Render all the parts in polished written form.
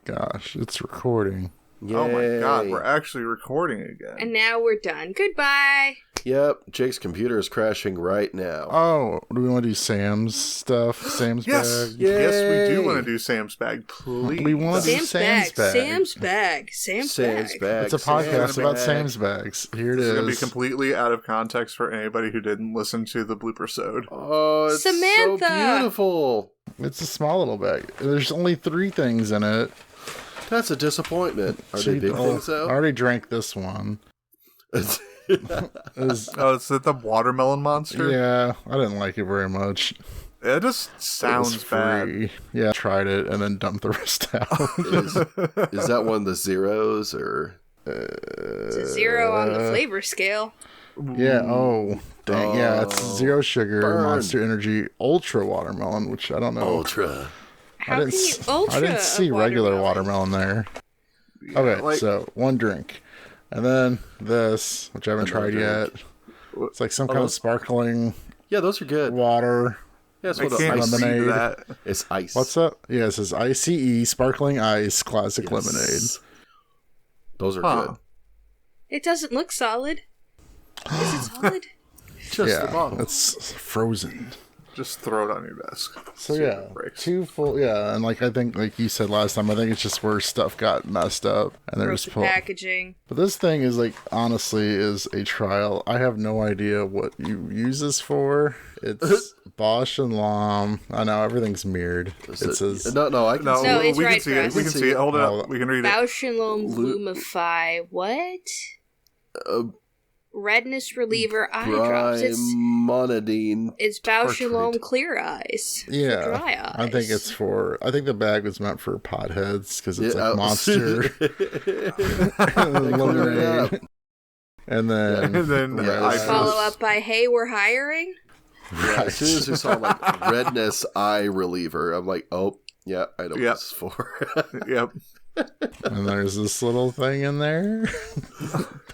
gosh, it's recording. Yay. Oh my god, we're actually recording again. And now we're done. Goodbye. Yep, Jake's computer is crashing right now. Oh, do we want to do Sam's stuff? Sam's Yes, bag? yes, we Yay. do want to do Sam's bag, please. We want to do Sam's Sam's bag. Sam's bag. Sam's bag. It's a podcast about Sam's bags. Here it This is. is going to be completely out of context for anybody who didn't listen to the blooper-sode. Oh, it's Samantha. so beautiful. It's a small little bag. There's only 3 things in it. That's a disappointment. Are they big things, though? I already drank this one. Oh, is it the watermelon monster? Yeah, I didn't like it very much. It just It sounds was bad. free. Yeah, I tried it and then dumped the rest out. Is that one of the zeros, or? It's a 0 on the flavor scale. Yeah, oh, dang. Yeah, it's zero sugar, Burn. Monster Energy Ultra Watermelon, which I don't know. Ultra. How can you ultra I didn't see a regular watermelon? watermelon there. Okay, like- so 1 drink. And then this, which I haven't tried yet. It's like some kind of sparkling Yeah, those are good. water. Yeah, it's I what the can't ice. see lemonade. that. It's ice. What's up? Yeah, it says ICE, Sparkling Ice, Classic Lemonade. Yes. Those are Huh. good. It doesn't look solid. Is it solid? Just the Yeah, bottle. it's frozen. Just throw it on your desk. So See if yeah, it breaks. 2 full, yeah, and like I think, like you said last time, I think it's just where stuff got messed up and they're just Broken packaging. But this thing is like, honestly, is a trial. I have no idea what you use this for. It's Bosch and Lomb. I know everything's mirrored. It says No, I can No, see No, it. it's we right can see for it. us. We can see it. Hold it Oh. up. We can read it. Bausch and Lomb Lumify. What? Redness reliever eye drops. Brimonidine. It's Bausch and Lomb tartrate. Clear Eyes. yeah. For dry eyes. I think it's for. I think the bag was meant for potheads because it's Yeah, like Monster lemonade, and then And then Yeah, I Follow up by, hey, we're hiring? Yeah, as soon as we saw like redness eye reliever, I'm like, oh, yeah, I know what Yep. this is for. Yep. and there's this little thing in there,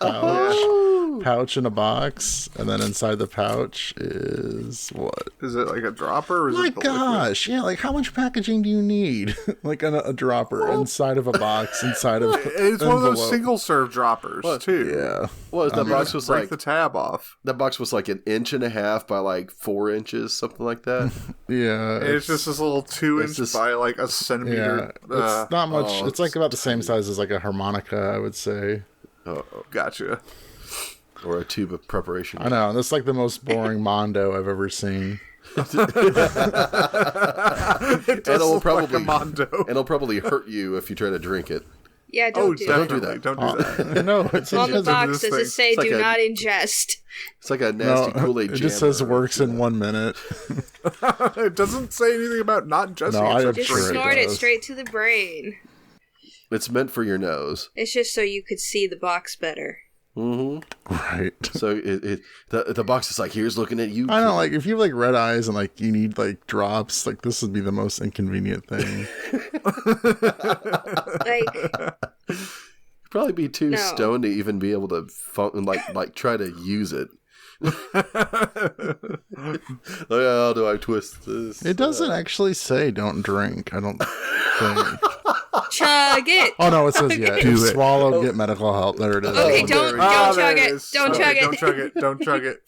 pouch in a box, and then inside the pouch is what? Is it like a dropper? Or is My it the liquid? gosh, yeah, like how much packaging do you need? Like a dropper inside of a box, inside of It's one of those envelope. single serve droppers too. Yeah, Well, that You box just was break like the tab off. that box was like 1.5 inches by like 4 inches, something like that. yeah. It's just this little 2 it's inch just- by like a yeah. centimeter. It's not much. oh, it's like it's about the same size as like a harmonica, I would say. Gotcha. Or a tube of preparation. I know. That's like the most boring Mondo I've ever seen. It And does it'll look like probably a Mondo. and it'll probably hurt you if you try to drink it. Yeah, Oh, don't do definitely. that. Don't do that. No, it's On the just, box, this does thing. it say It's like do a- not ingest? It's like a nasty no, Kool-Aid it just says jammer. works in 1 minute. It doesn't say anything about not ingesting No, I it. am Just sure it snort it does. straight to the brain. It's meant for your nose. It's just so you could see the box better. Mm-hmm. Right. So the box is like, here's looking at you. I know, kid. like if you have like red eyes and like you need like drops, like this would be the most inconvenient thing. Like, You'd probably be too No. stoned to even be able to like try to use it. Like, how do I twist this? It doesn't actually say don't drink, I don't think. chug it. Oh no, it says yeah. Do it. Swallow, get medical help. There it is. Okay, Oh, don't Ah, there chug it. is. Don't Okay, chug it. Don't chug it. Don't chug it.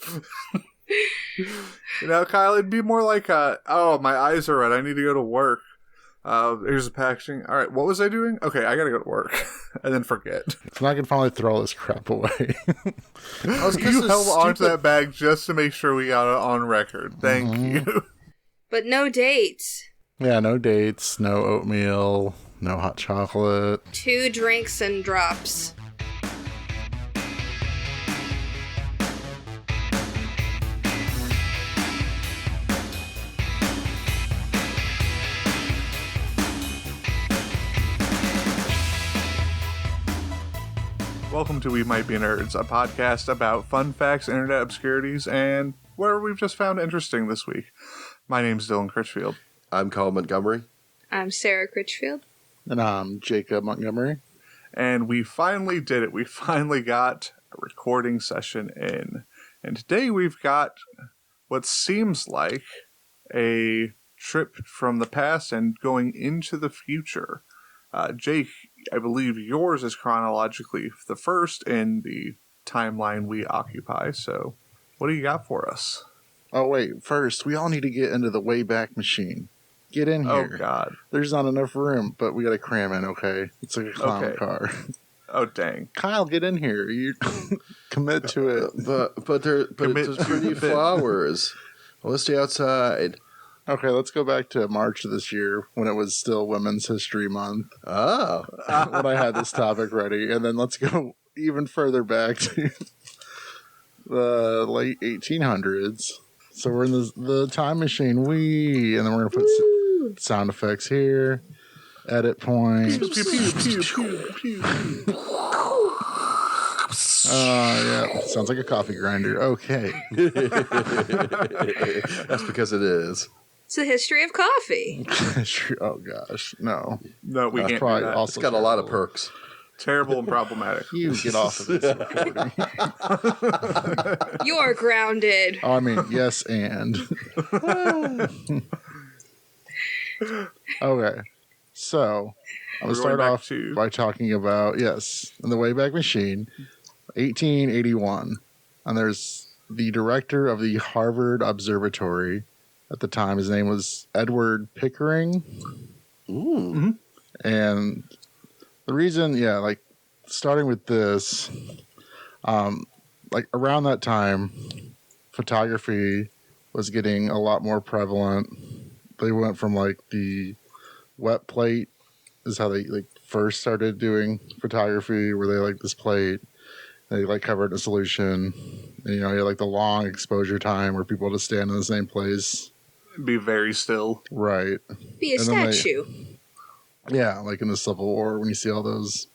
You know, Kyle, it'd be more like, oh, my eyes are red. I need to go to work. Here's the packaging. All right, what was I doing? Okay, I gotta go to work. And then forget. So now I can finally throw all this crap away. You held onto that bag just to make sure we got it on record. Thank you. But no dates. Yeah, no dates, no oatmeal, no hot chocolate. 2 drinks and drops. Welcome to We Might Be Nerds, a podcast about fun facts, internet obscurities, and whatever we've just found interesting this week. My name's Dylan Critchfield. I'm Colin Montgomery. I'm Sarah Critchfield. And I'm Jacob Montgomery. And we finally did it. We finally got a recording session in. And today we've got what seems like a trip from the past and going into the future. Jake, I believe yours is chronologically the first in the timeline we occupy. So, what do you got for us? Oh, wait. First, we all need to get into the Wayback Machine. Get in Oh, here. God. There's not enough room, but we got to cram in, okay? It's like a clown Okay. car. Oh, dang. Kyle, get in here. You commit to it. But there's pretty flowers. Let's stay outside. Okay, let's go back to March of this year when it was still Women's History Month. Oh. When I had this topic ready. And then let's go even further back to the late 1800s. So we're in the time machine. And then we're going to put sound effects here. Edit point. Yeah. Sounds like a coffee grinder. Okay. That's because it is. It's the history of coffee. Oh, gosh. No. No, we can't do probably that. also It's got a lot of perks. Terrible and problematic. You get off of this recording. You're grounded. Oh, I mean, yes, and. Okay. So, I'm going to start off by talking about, yes, in the Wayback Machine, 1881. And there's the director of the Harvard Observatory at the time. His name was Edward Pickering. Ooh. Mm-hmm. And the reason, starting with this, around that time, photography was getting a lot more prevalent. They went from the wet plate is how they first started doing photography, where they this plate, they covered in a solution, and you had the long exposure time where people just stand in the same place, Be very still. right? Be a And then statue. like in the Civil War when you see all those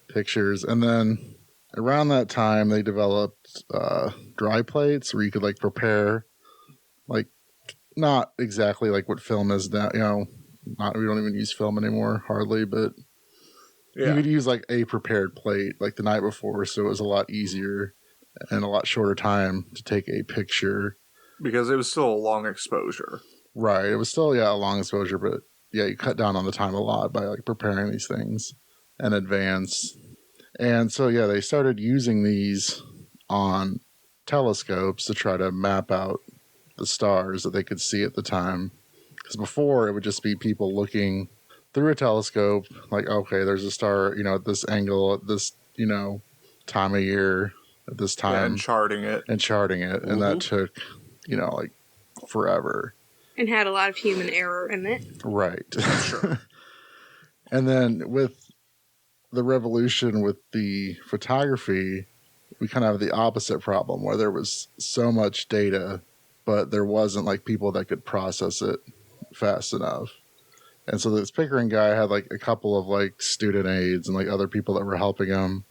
pictures. And then around that time they developed dry plates where you could prepare not exactly what film is now, we don't even use film anymore hardly, but you could use a prepared plate the night before, so it was a lot easier and a lot shorter time to take a picture, Because it was still a long exposure. right? It was still a long exposure, but you cut down on the time a lot by preparing these things in advance. And so, they started using these on telescopes to try to map out the stars that they could see at the time. Because before, it would just be people looking through a telescope, okay, there's a star, at this angle, at this, time of year, at this time. And charting it. Mm-hmm. And that took, forever. And had a lot of human error in it. Right. Sure. And then with the revolution with the photography, we kind of have the opposite problem where there was so much data, but there wasn't people that could process it fast enough. And so this Pickering guy had a couple of student aides and other people that were helping him,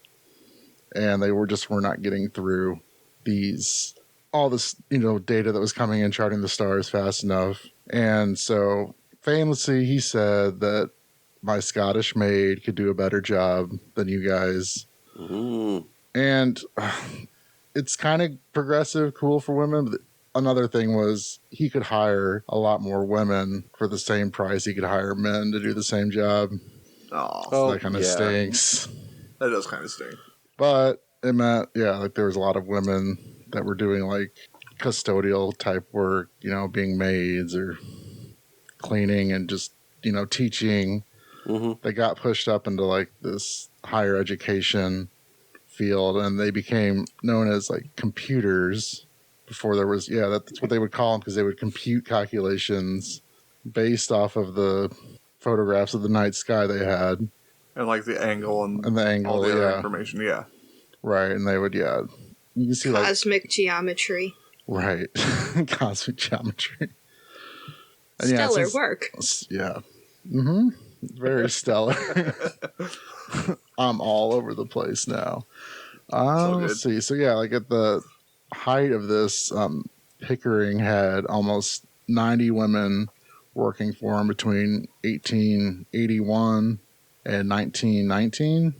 and they were not getting through all this data that was coming in charting the stars fast enough. And so famously he said that my Scottish maid could do a better job than you guys. Ooh. And it's kind of progressive, cool for women. But another thing was he could hire a lot more women for the same price he could hire men to do the same job. So that kind of stinks. That does kind of stink. But it meant, there was a lot of women that were doing custodial type work, being maids or cleaning and just, teaching. Mm-hmm. They got pushed up into this higher education field, and they became known as computers. Before there was, that's what they would call them, because they would compute calculations based off of the photographs of the night sky they had. And the angle and the angle, all the other information, Right, and they would, you can see Cosmic geometry. right, cosmic geometry. And Stellar work. Yeah. Mm-hmm. Very stellar. I'm all over the place now. Let's see. So at the height of this, Pickering had almost 90 women working for him between 1881 and 1919.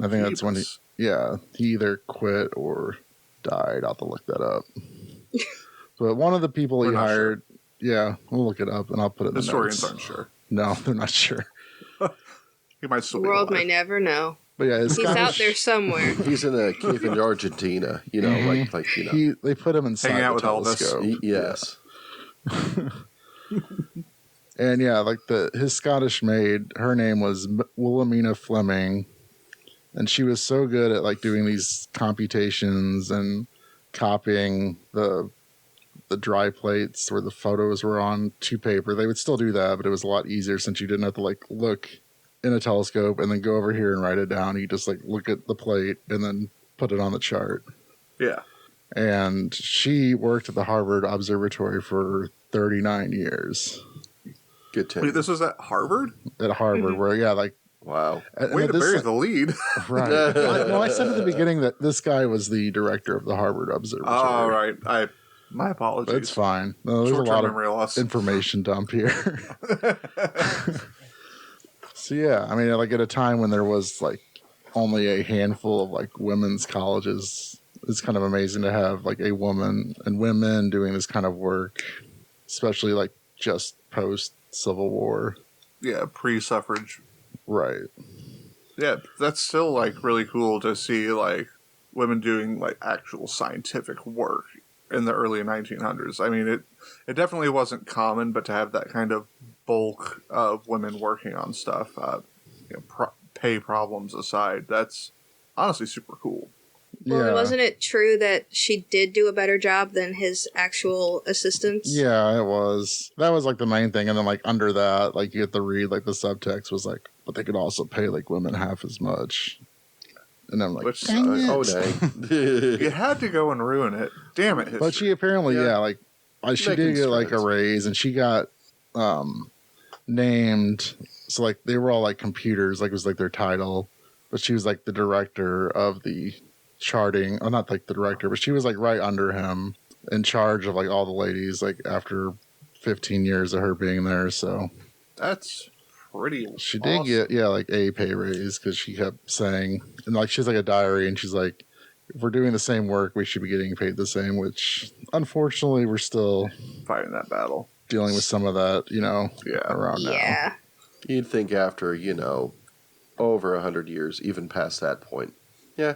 I think that's when he either quit or died. I'll have to look that up. But one of the people he hired, we'll look it up and I'll put it in the historians notes. aren't sure. No, they're not sure. He might still The be world alive. may never know. But yeah, his He's out there somewhere. He's in a cave in Argentina, you know, like you know. They put him inside Hanging out the with Elvis. telescope. Yes. And yeah, like his Scottish maid, her name was Wilhelmina Fleming, and she was so good at like doing these computations and copying the dry plates where the photos were on to paper. They would still do that, but it was a lot easier since you didn't have to like look in a telescope and then go over here and write it down. You just like look at the plate and then put it on the chart. Yeah. And she worked at the Harvard Observatory for 39 years. Good tenure. Wait, this was at Harvard? At Harvard, where, yeah, like... Wow. Way to bury the lead. Right. I said at the beginning that this guy was the director of the Harvard Observatory. Oh, right. My apologies. It's fine. No, there's a lot of loss. information dump here. So, yeah, I mean, like at a time when there was like only a handful of like women's colleges, it's kind of amazing to have like a woman and women doing this kind of work, especially like just post Civil War. Yeah, pre-suffrage. Right. Yeah, that's still like really cool to see like women doing like actual scientific work in the early 1900s. I mean, it definitely wasn't common, but to have that kind of bulk of women working on stuff, pay problems aside, that's honestly super cool. Well, Yeah. wasn't it true that she did do a better job than his actual assistants? Yeah, it was. That was like the main thing. And then like under that, like you get to read like the subtext was like, but they could also pay like women half as much. And I'm like, Which dang it. Oh, dang. You had to go and ruin it. Damn it, history. But she apparently, she Making did get like a strides. raise, and she got named. So like they were all like computers, like it was like their title. But she was like the director of the charting. Oh, not like the director, but she was like right under him, in charge of like all the ladies. Like after 15 years of her being there, so That's pretty she awesome. did get like a pay raise because she kept saying, and like she has like a diary, and she's like, if we're doing the same work, we should be getting paid the same. Which unfortunately, we're still fighting that battle. dealing with some of that, Yeah. around now. Yeah. You'd think after, over 100 years, even past that point. Yeah.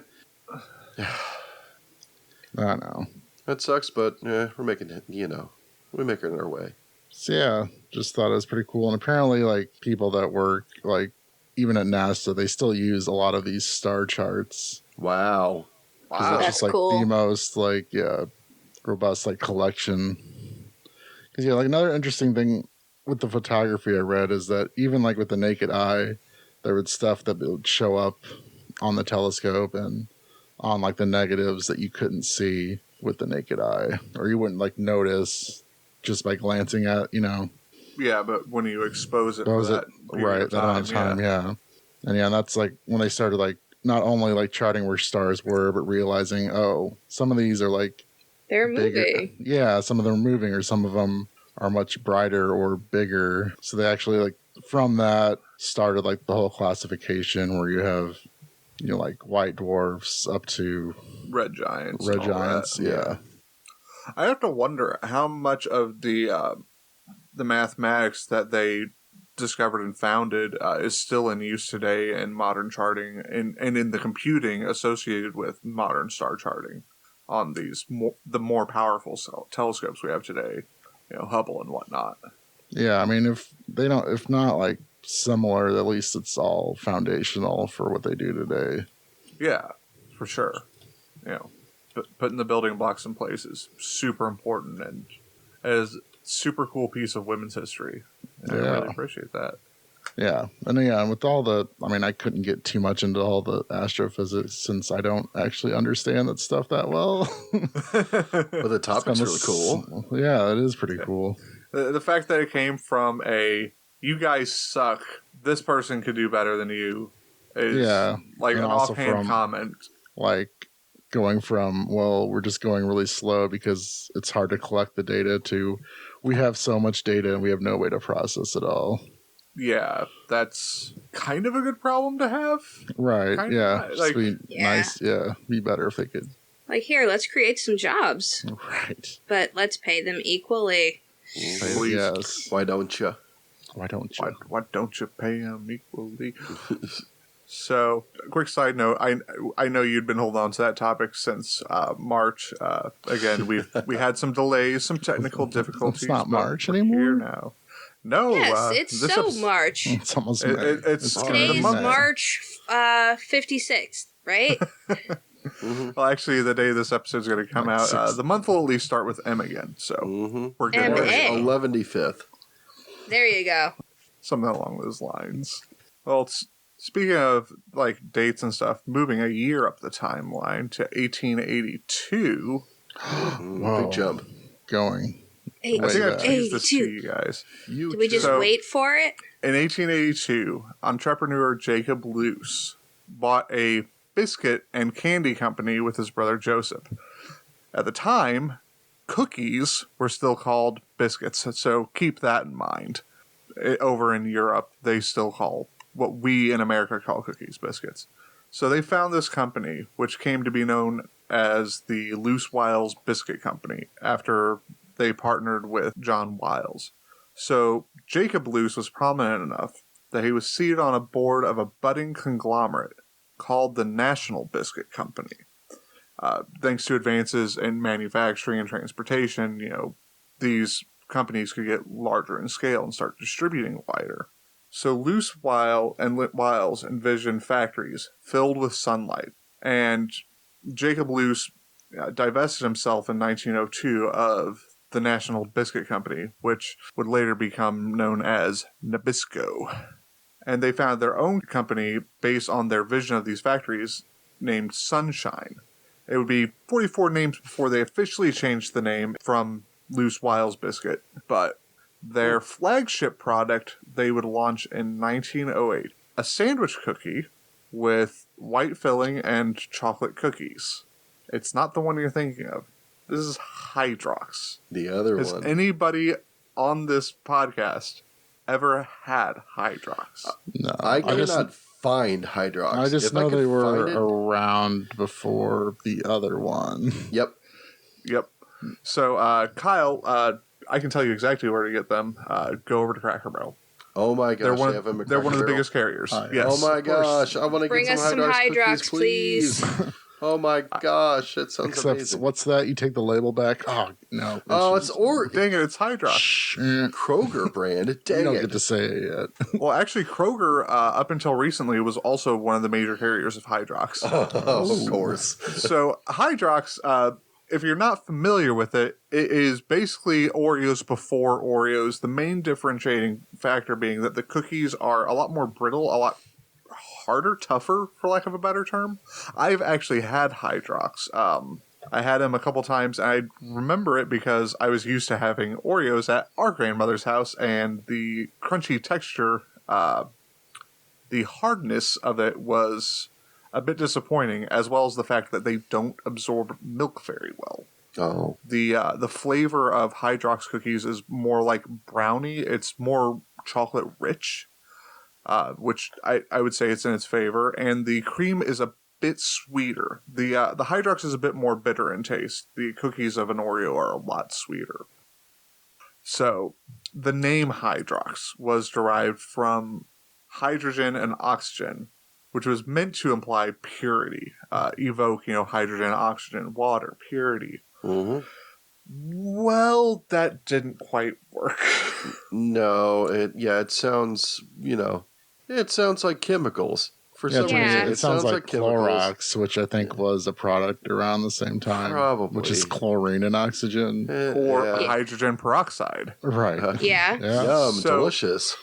I know. That sucks, but we're making it, we're making it our way. So yeah, just thought it was pretty cool. And apparently, like people that work, like even at NASA, they still use a lot of these star charts. Wow. 'Cause Wow. that's That's just like cool. the most like robust like collection. Because like another interesting thing with the photography I read is that even like with the naked eye, there was stuff that would show up on the telescope and on like the negatives that you couldn't see with the naked eye, or you wouldn't like notice just by glancing at, Yeah, but when you expose it, that was for it, that period right? of That amount of time, yeah. And that's like when they started like not only like charting where stars were, but realizing, oh, some of these are like They're bigger. moving. Yeah, some of them are moving, or some of them are much brighter or bigger. So they actually like from that started like the whole classification where you have like white dwarfs up to red giants. red and all giants. that. Yeah. I have to wonder how much of the mathematics that they discovered and founded is still in use today in modern charting and in the computing associated with modern star charting on these the more powerful telescopes we have today, Hubble and whatnot. Yeah, I mean, if not like similar, at least it's all foundational for what they do today. Yeah, for sure. Putting the building blocks in place is super important and is super cool piece of women's history. And I really appreciate that. Yeah, and with all I couldn't get too much into all the astrophysics since I don't actually understand that stuff that well. But the topic's really cool. Yeah, it is pretty cool. The fact that it came from you guys suck, this person could do better than you is like and an also offhand comment. Like going from, well, we're just going really slow because it's hard to collect the data to we have so much data and we have no way to process it all. Yeah, that's kind of a good problem to have. Right. Kinda, yeah. Just like- be Yeah. nice. Yeah. Be better if they could. Like, here, let's create some jobs, Right. but let's pay them equally. Please. Yes. Why don't you? Why don't you? Why don't you pay them equally? So, quick side note: I know you'd been holding on to that topic since March. Again, we had some delays, some technical difficulties. It's not but March we're anymore. here now. No, Yes, it's this so March. It's almost It- May. it- it's- gonna Today be is month. May. March 56th, right? Well, actually, the day this episode's going to come Like out, six- the month will at least start with M again. So we're good. M-A. there. 11th. There you go. Something along those lines. Well, speaking of like dates and stuff, moving a year up the timeline to 1882. Whoa. Big jump. Going. I think I've back. teased this to 82. you guys. Do we just So- wait for it? In 1882, entrepreneur Jacob Luce bought a biscuit and candy company with his brother Joseph. At the time, cookies were still called biscuits, so keep that in mind. Over in Europe, they still call what we in America call cookies biscuits. So they found this company, which came to be known as the Luce Wiles Biscuit Company, after they partnered with John Wiles. So Jacob Luce was prominent enough that he was seated on a board of a budding conglomerate called the National Biscuit Company. Thanks to advances in manufacturing and transportation, these companies could get larger in scale and start distributing wider. So Luce Wiles envisioned factories filled with sunlight, and Jacob Luce divested himself in 1902 of the National Biscuit Company, which would later become known as Nabisco. And they founded their own company based on their vision of these factories named Sunshine. It would be 44 names before they officially changed the name from Luce Wiles Biscuit, but their flagship product they would launch in 1908, a sandwich cookie with white filling and chocolate cookies. It's not the one you're thinking of. This is Hydrox. The other Has one. anybody on this podcast ever had Hydrox? No. I just, cannot find Hydrox. I just If I know could they were find it- around before the other one. Yep. Yep. So, Kyle, I can tell you exactly where to get them. Go over to Cracker Barrel. Oh my gosh. They're one they have them at they're one of the Cracker Barrel. biggest carriers. Oh, yeah. Yes. Oh my of course. gosh. I want to Bring get us some some Hydrox cookies, Hydrox, please. Oh my gosh. That sounds Except, amazing. what's that? You take the label back? Oh, no. Oh, it's Dang it, it's Hydrox. Shh. Kroger brand. You Dang don't it. get to say it yet. Well, actually, Kroger, up until recently, was also one of the major carriers of Hydrox. Of course. So, Hydrox, if you're not familiar with it, it is basically Oreos before Oreos. The main differentiating factor being that the cookies are a lot more brittle, a lot harder, tougher, for lack of a better term. I've actually had Hydrox. I had them a couple times, and I remember it because I was used to having Oreos at our grandmother's house, and the crunchy texture, the hardness of it was a bit disappointing, as well as the fact that they don't absorb milk very well. Oh. The flavor of Hydrox cookies is more like brownie. It's more chocolate rich, which I would say it's in its favor. And the cream is a bit sweeter. The Hydrox is a bit more bitter in taste. The cookies of an Oreo are a lot sweeter. So the name Hydrox was derived from hydrogen and oxygen, which was meant to imply purity, evoke, hydrogen, oxygen, water, purity. hmm Well, that didn't quite work. No. It sounds, it sounds like chemicals. For Yeah, some Yeah. reason, it sounds like chemicals. Clorox, which I think was a product around the same time. Probably. Which is chlorine and oxygen. Or Yeah. hydrogen peroxide. Right. Yeah. Yeah. Yum, So- delicious.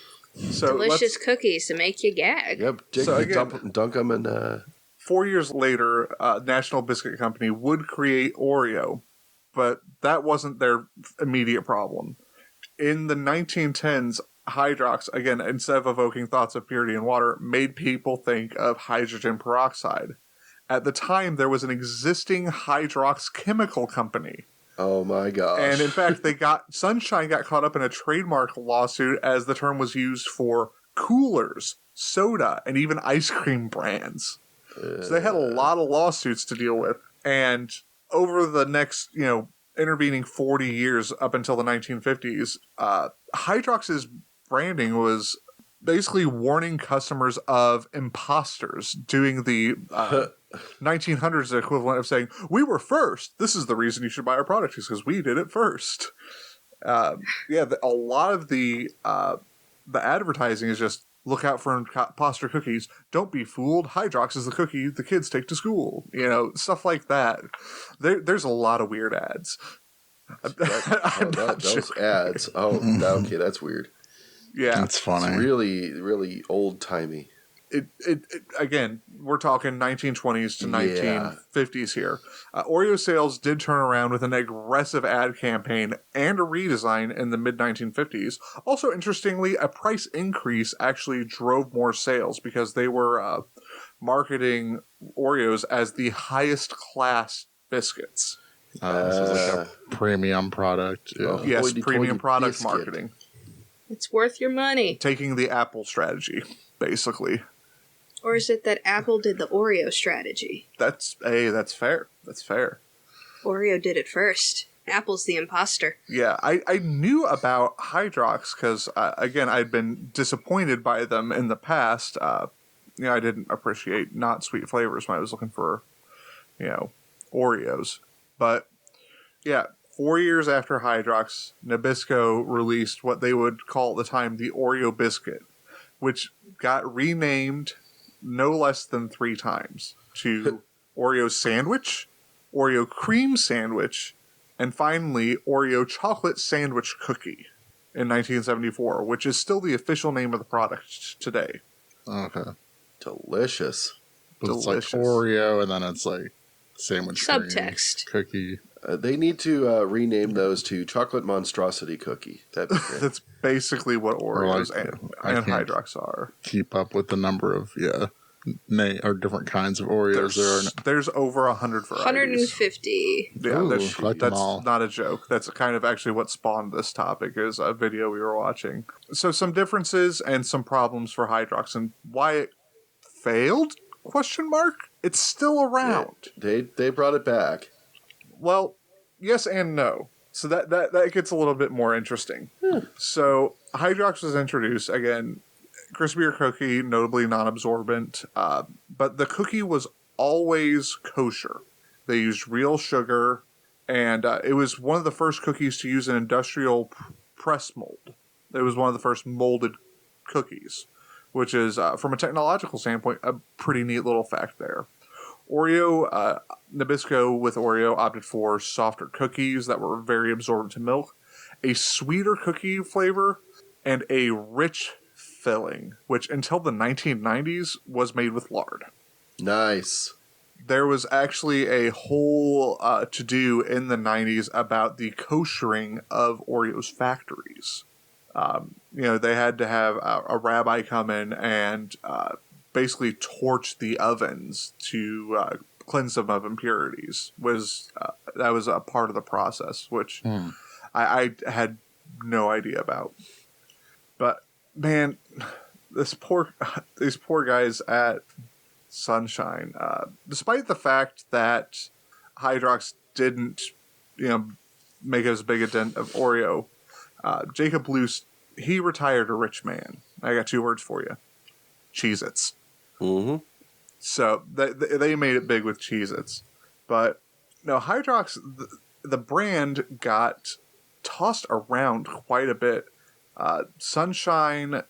So Delicious cookies to make you gag. Yep. So again- Dunk them in. 4 years later, National Biscuit Company would create Oreo, but that wasn't their immediate problem. In the 1910s, Hydrox, again, instead of evoking thoughts of purity in water, made people think of hydrogen peroxide. At the time, there was an existing Hydrox chemical company. Oh my gosh. And in fact, Sunshine got caught up in a trademark lawsuit as the term was used for coolers, soda, and even ice cream brands. So they had a lot of lawsuits to deal with. And over the next, intervening 40 years up until the 1950s, Hydrox's branding was basically warning customers of imposters, doing the 1900s equivalent of saying, we were first. This is the reason you should buy our product, is because we did it first. A lot of the advertising is just, look out for imposter cookies. Don't be fooled. Hydrox is the cookie the kids take to school. Stuff like that. There's a lot of weird ads. Those ads. Oh, okay, that's weird. Yeah, It's funny. It's really, really old timey. It again, we're talking 1920s to 1950s here. Oreo sales did turn around with an aggressive ad campaign and a redesign in the mid-1950s. Also, interestingly, a price increase actually drove more sales because they were marketing Oreos as the highest class biscuits. This is like a premium product. Yeah. Yes, Hoity-toity premium product biscuit. marketing. It's worth your money. Taking the Apple strategy, basically. Or is it that Apple did the Oreo strategy? That's fair. That's fair. Oreo did it first. Apple's the imposter. Yeah, I knew about Hydrox because, again, I'd been disappointed by them in the past. I didn't appreciate not sweet flavors when I was looking for, Oreos. But, yeah, 4 years after Hydrox, Nabisco released what they would call at the time the Oreo biscuit, which got renamed no less than 3 times to Oreo sandwich, Oreo cream sandwich, and finally Oreo chocolate sandwich cookie in 1974, which is still the official name of the product today. Okay. Delicious. But it's like Oreo, and then it's like sandwich cream, Subtext. cookie. They need to rename those to chocolate monstrosity cookie. That'd be great. That's basically what Oreos I and can't Hydrox are. Keep up with the number of or different kinds of Oreos there are. There's over 100 varieties. 150. Yeah, Ooh, that's collect them all. not a joke. That's kind of actually what spawned this topic, is a video we were watching. So some differences and some problems for Hydrox and why it failed? ? It's still around. Yeah, they brought it back. Well, yes and no. So that gets a little bit more interesting. So Hydrox was introduced, again, crispier cookie, notably non-absorbent, but the cookie was always kosher. They used real sugar, and it was one of the first cookies to use an industrial press mold. It was one of the first molded cookies, which is, from a technological standpoint, a pretty neat little fact there. Nabisco with Oreo opted for softer cookies that were very absorbent to milk, a sweeter cookie flavor, and a rich filling, which until the 1990s was made with lard. Nice. There was actually a whole to-do in the 90s about the koshering of Oreo's factories. They had to have a rabbi come in and basically torch the ovens to cleanse them of impurities. That was a part of the process, which I had no idea about. But man, these poor guys at Sunshine, despite the fact that Hydrox didn't, make as big a dent of Oreo, Jacob Luce, he retired a rich man. I got 2 words for you: Cheez-Its. Mm-hmm. So they made it big with Cheez-Its. But no, Hydrox, the brand got tossed around quite a bit. Sunshine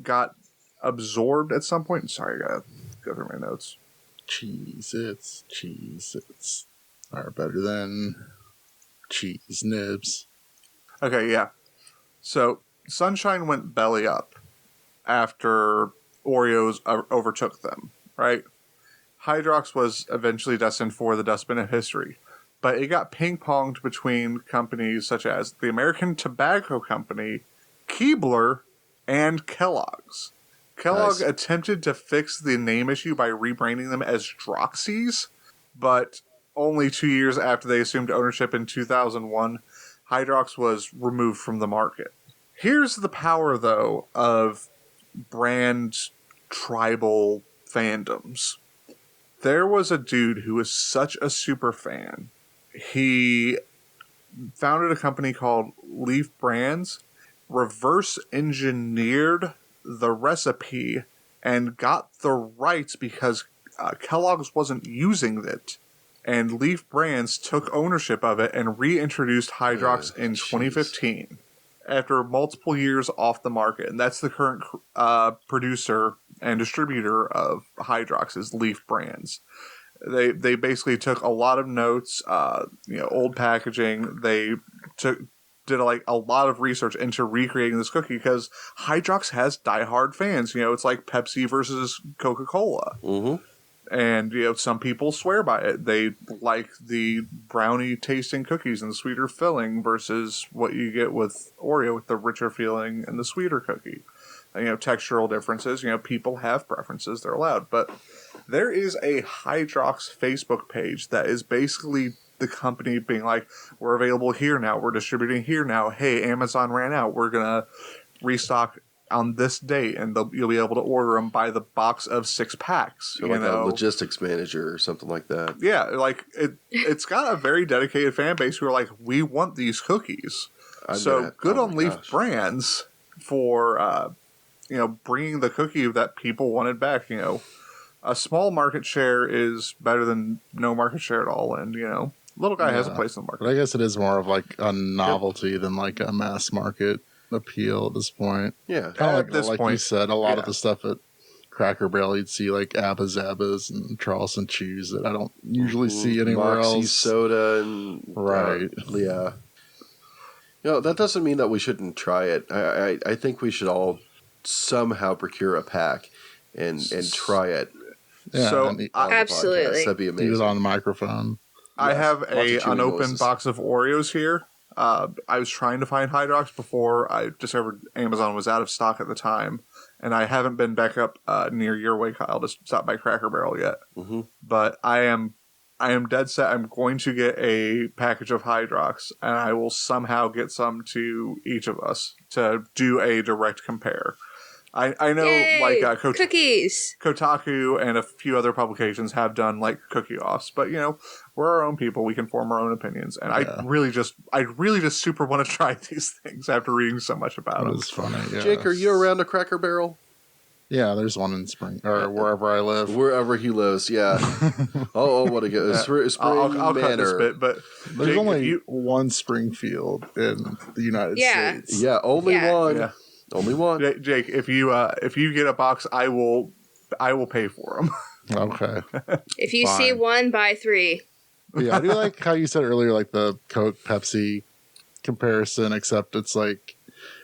got absorbed at some point. Sorry, I gotta go through my notes. Cheez-Its are better than cheese nibs. Okay, yeah. So Sunshine went belly up after Oreos overtook them, right? Hydrox was eventually destined for the dustbin of history, but it got ping-ponged between companies such as the American Tobacco Company, Keebler, and Kellogg's. Kellogg attempted to fix the name issue by rebranding them as Droxies, but only 2 years after they assumed ownership in 2001, Hydrox was removed from the market. Here's the power, though, of brand tribal fandoms. There was a dude who was such a super fan. He founded a company called Leaf Brands, reverse engineered the recipe and got the rights because Kellogg's wasn't using it. And Leaf Brands took ownership of it and reintroduced Hydrox in 2015 after multiple years off the market. And that's the current producer and distributor of Hydrox is Leaf Brands. They basically took a lot of notes, old packaging. They did a lot of research into recreating this cookie because Hydrox has diehard fans. It's like Pepsi versus Coca-Cola. Mm-hmm. And, some people swear by it. They like the brownie tasting cookies and the sweeter filling versus what you get with Oreo with the richer feeling and the sweeter cookie. And, textural differences. People have preferences. They're allowed. But there is a Hydrox Facebook page that is basically the company being like, we're available here now. We're distributing here now. Hey, Amazon ran out. We're going to restock on this date, and you'll be able to order them by the box of 6 packs. So like a logistics manager or something like that. Yeah, it's got a very dedicated fan base who are like, we want these cookies. Good on Leaf Brands for bringing the cookie that people wanted back. A small market share is better than no market share at all, and little guy has a place in the market. But I guess it is more of like a novelty than like a mass market appeal at this point. Yeah. Kind of at this like point, you said, a lot of the stuff at Cracker Barrel, you'd see like Abba Zabbas and Charleston Chews that I don't usually see anywhere Moxie else. soda and right. Yeah. That doesn't mean that we shouldn't try it. I think we should all somehow procure a pack and try it. Yeah, so absolutely, that'd be amazing. Use it on the microphone. I have lots of a chewing unopened noises. box of Oreos here. I was trying to find Hydrox before I discovered Amazon was out of stock at the time, and I haven't been back up near your way, Kyle, to stop by Cracker Barrel yet. Mm-hmm. But I am dead set. I'm going to get a package of Hydrox, and I will somehow get some to each of us to do a direct compare. I know, Yay! Cookies, Kotaku, and a few other publications have done cookie offs, but we're our own people. We can form our own opinions, and I really just super want to try these things after reading so much about them. It was funny. Yeah. Jake, are you around a Cracker Barrel? Yeah, there's one in Spring or wherever I live. Wherever he lives, yeah. what a good Spring I'll cut this bit, but there's Jake, only one Springfield in the United States. Yeah, only one. Yeah. Only one. Jake, if you get a box, I will pay for them. Okay. If you see one, buy 3. Yeah, I do like how you said earlier, like the Coke Pepsi comparison, except it's like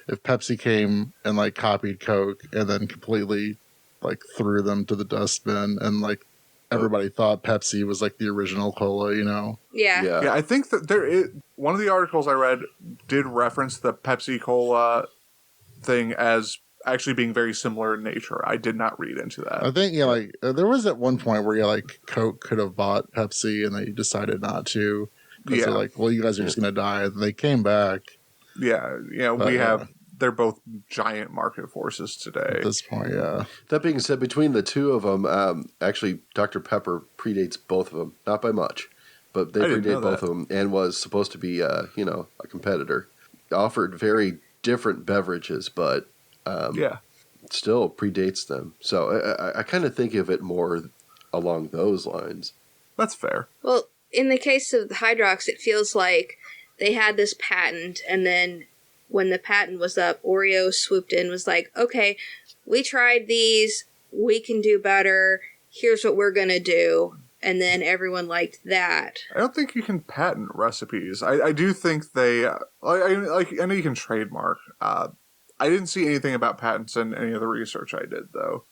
if Pepsi came and like copied Coke and then completely like threw them to the dustbin and like everybody thought Pepsi was like the original cola, Yeah. Yeah, I think that one of the articles I read did reference the Pepsi Cola thing as actually being very similar in nature. I did not read into that. I think there was at one point where Coke could have bought Pepsi and they decided not to because they're like, well, you guys are just gonna die. And they came back. Yeah, they're both giant market forces today at this point. Yeah. That being said, between the two of them, actually, Dr. Pepper predates both of them, not by much, but they predate both of them, and was supposed to be a competitor. Offered very different beverages, but still predates them. So I kind of think of it more along those lines. That's fair. Well, in the case of the Hydrox, it feels like they had this patent, and then when the patent was up, Oreo swooped in and was like, okay, we tried these, we can do better, here's what we're going to do. And then everyone liked that. I don't think you can patent recipes. I do think they... I know you can trademark. I didn't see anything about patents in any of the research I did, though.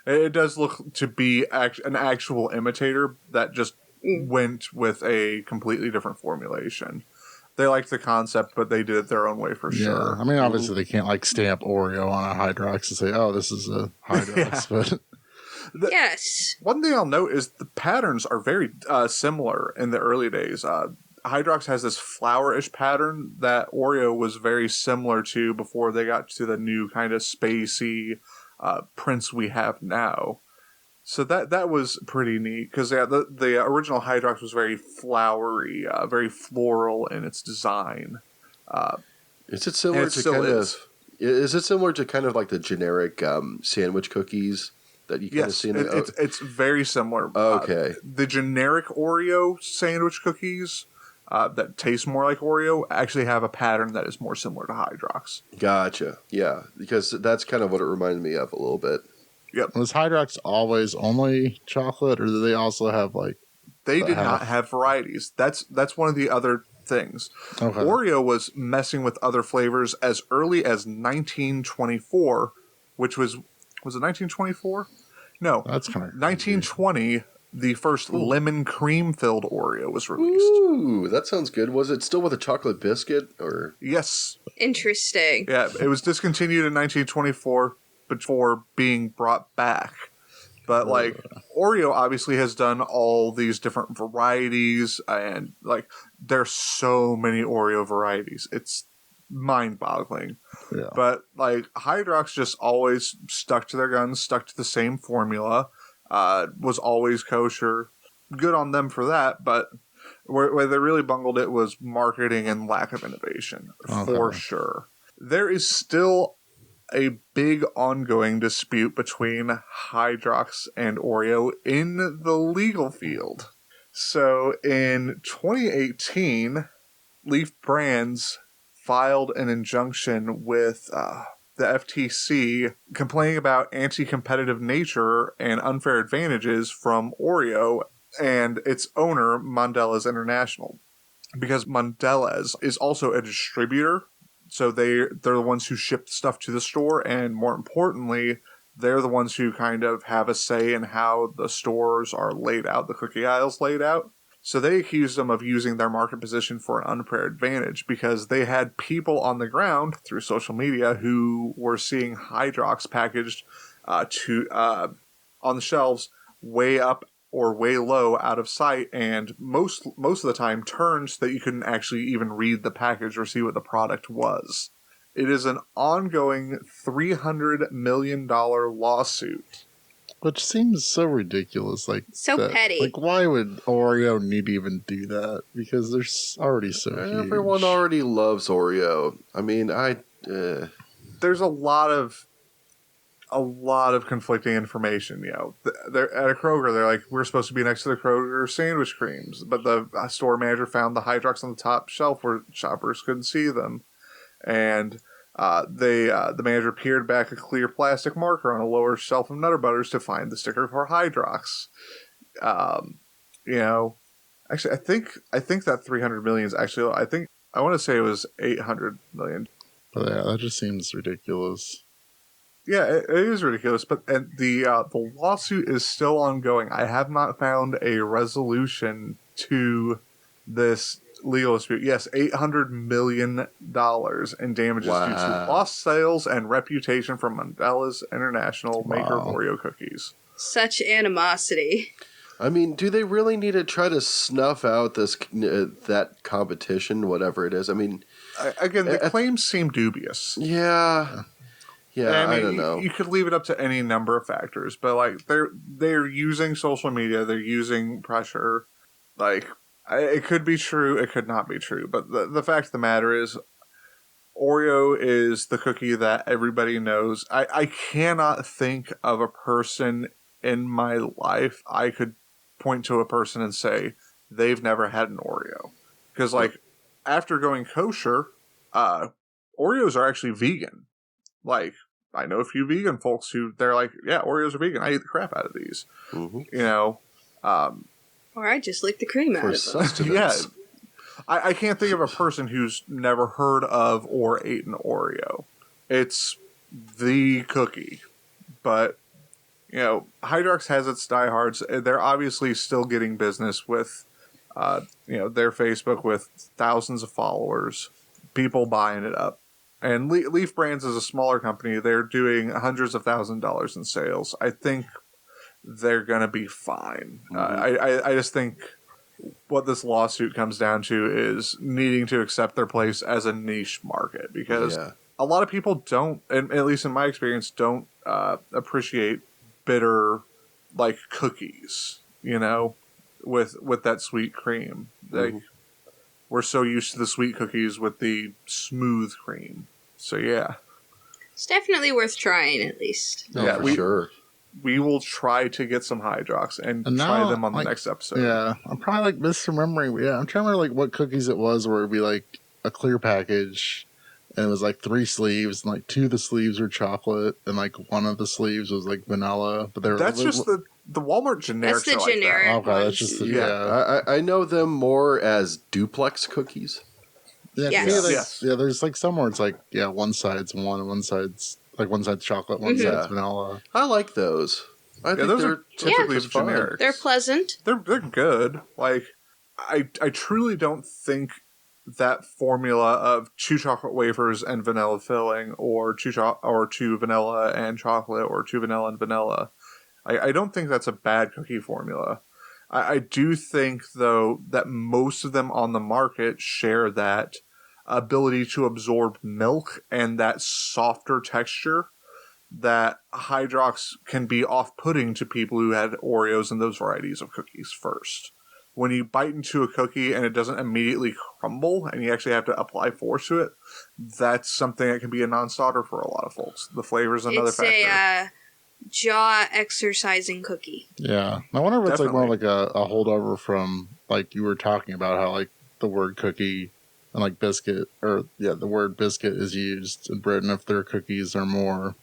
It does look to be an actual imitator that just went with a completely different formulation. They liked the concept, but they did it their own way for sure. I mean, obviously they can't stamp Oreo on a Hydrox and say, oh, this is a Hydrox, but... Yes. One thing I'll note is the patterns are very similar in the early days. Hydrox has this flower-ish pattern that Oreo was very similar to before they got to the new kind of spacey prints we have now. So that was pretty neat because the original Hydrox was very flowery, very floral in its design. Is it similar to kind of Is it similar to kind of like the generic sandwich cookies that you kind of see in the... It's very similar. Okay. The generic Oreo sandwich cookies that taste more like Oreo actually have a pattern that is more similar to Hydrox. Gotcha. Yeah, because that's kind of what it reminded me of a little bit. Yep. Was Hydrox always only chocolate, or do they also have like? They did not have varieties. That's one of the other things. Okay. Oreo was messing with other flavors as early as 1924, which was it 1924? No, That's kind of 1920. The first lemon cream filled Oreo was released. Ooh, that sounds good. Was it still with a chocolate biscuit or? Yes. Interesting. Yeah, it was discontinued in 1924 before being brought back. But like Oreo obviously has done all these different varieties, and like there's so many Oreo varieties. It's mind-boggling. Yeah. But like Hydrox just always stuck to their guns, stuck to the same formula, was always kosher. Good on them for that, but where they really bungled it was marketing and lack of innovation, for sure. There is still a big ongoing dispute between Hydrox and Oreo in the legal field. So in 2018, Leaf Brands filed an injunction with the FTC complaining about anti-competitive nature and unfair advantages from Oreo and its owner, Mondelez International. Because Mondelez is also a distributor, so they're the ones who ship stuff to the store, and more importantly, they're the ones who kind of have a say in how the stores are laid out, the cookie aisles laid out. So they accused them of using their market position for an unfair advantage because they had people on the ground through social media who were seeing Hydrox packaged on the shelves way up or way low out of sight, and most of the time turned so that you couldn't actually even read the package or see what the product was. It is an ongoing $300 million lawsuit. Which seems so ridiculous. Like So petty. Like, why would Oreo need to even do that? Because they're already so huge. Everyone already loves Oreo. I mean, There's a lot of conflicting information. You know, they're at a Kroger. They're like, we're supposed to be next to the Kroger sandwich creams, but the store manager found the Hydrox on the top shelf where shoppers couldn't see them, and the manager peered back a clear plastic marker on a lower shelf of Nutter Butters to find the sticker for Hydrox. You know, actually, I think that 300 million is actually, I want to say it was 800 million. But yeah, that just seems ridiculous. Yeah, it is ridiculous, but the lawsuit is still ongoing. I have not found a resolution to this legal dispute. Yes, $800 million in damages due to lost sales and reputation from Mondelez International, maker of Oreo cookies. Such animosity. I mean, do they really need to try to snuff out this that competition, whatever it is? I mean, again, the claims seem dubious. Yeah. Yeah, I don't know. You could leave it up to any number of factors, but like they're using social media, they're using pressure. Like it could be true, it could not be true, but the fact of the matter is, Oreo is the cookie that everybody knows. I cannot think of a person in my life I could point to a person and say they've never had an Oreo, because like after going kosher, Oreos are actually vegan. Like, I know a few vegan folks who they're like, yeah, Oreos are vegan. I eat the crap out of these. Mm-hmm. You know, or I just lick the cream out of them. Yeah, I can't think of a person who's never heard of or ate an Oreo. It's the cookie, but you know, Hydrox has its diehards. They're obviously still getting business with, you know, their Facebook with thousands of followers, people buying it up. And Leaf Brands is a smaller company. They're doing hundreds of thousands of dollars in sales. I think they're going to be fine. Mm-hmm. I just think what this lawsuit comes down to is needing to accept their place as a niche market, because a lot of people don't, and at least in my experience, don't appreciate bitter, like, cookies, you know, with that sweet cream. Like, we're so used to the sweet cookies with the smooth cream. So, yeah. It's definitely worth trying, at least. No, for sure. We will try to get some Hydrox and And try now, them on the like, next episode. Yeah, I'm probably like misremembering. Yeah, I'm trying to remember like what cookies it was where it'd be like a clear package, and it was like 3 sleeves, and like 2 of the sleeves were chocolate, and like 1 of the sleeves was like vanilla. But they were That's just the Walmart generics. That's the are like generic that. Okay, ones. that's just the, Yeah. I know them more as duplex cookies. Yeah, Yes. yeah, Yes. yeah. There's like somewhere it's like one side's one, and one side's like one side's chocolate, one side's vanilla. I like those. I think those they're are typically just fun. generics. They're pleasant. They're good. Like I truly don't think that formula of 2 chocolate wafers and vanilla filling, or 2 vanilla and chocolate, or 2 vanilla and vanilla. I don't think that's a bad cookie formula. I do think, though, that most of them on the market share that ability to absorb milk and that softer texture that Hydrox can be off-putting to people who had Oreos and those varieties of cookies first. When you bite into a cookie and it doesn't immediately crumble and you actually have to apply force to it, that's something that can be a non-starter for a lot of folks. The flavor is another factor. It's a jaw exercising cookie. Yeah, I wonder if it's Definitely. like more like a holdover from like you were talking about how like the word cookie and like biscuit, or the word biscuit is used in Britain. If their cookies are more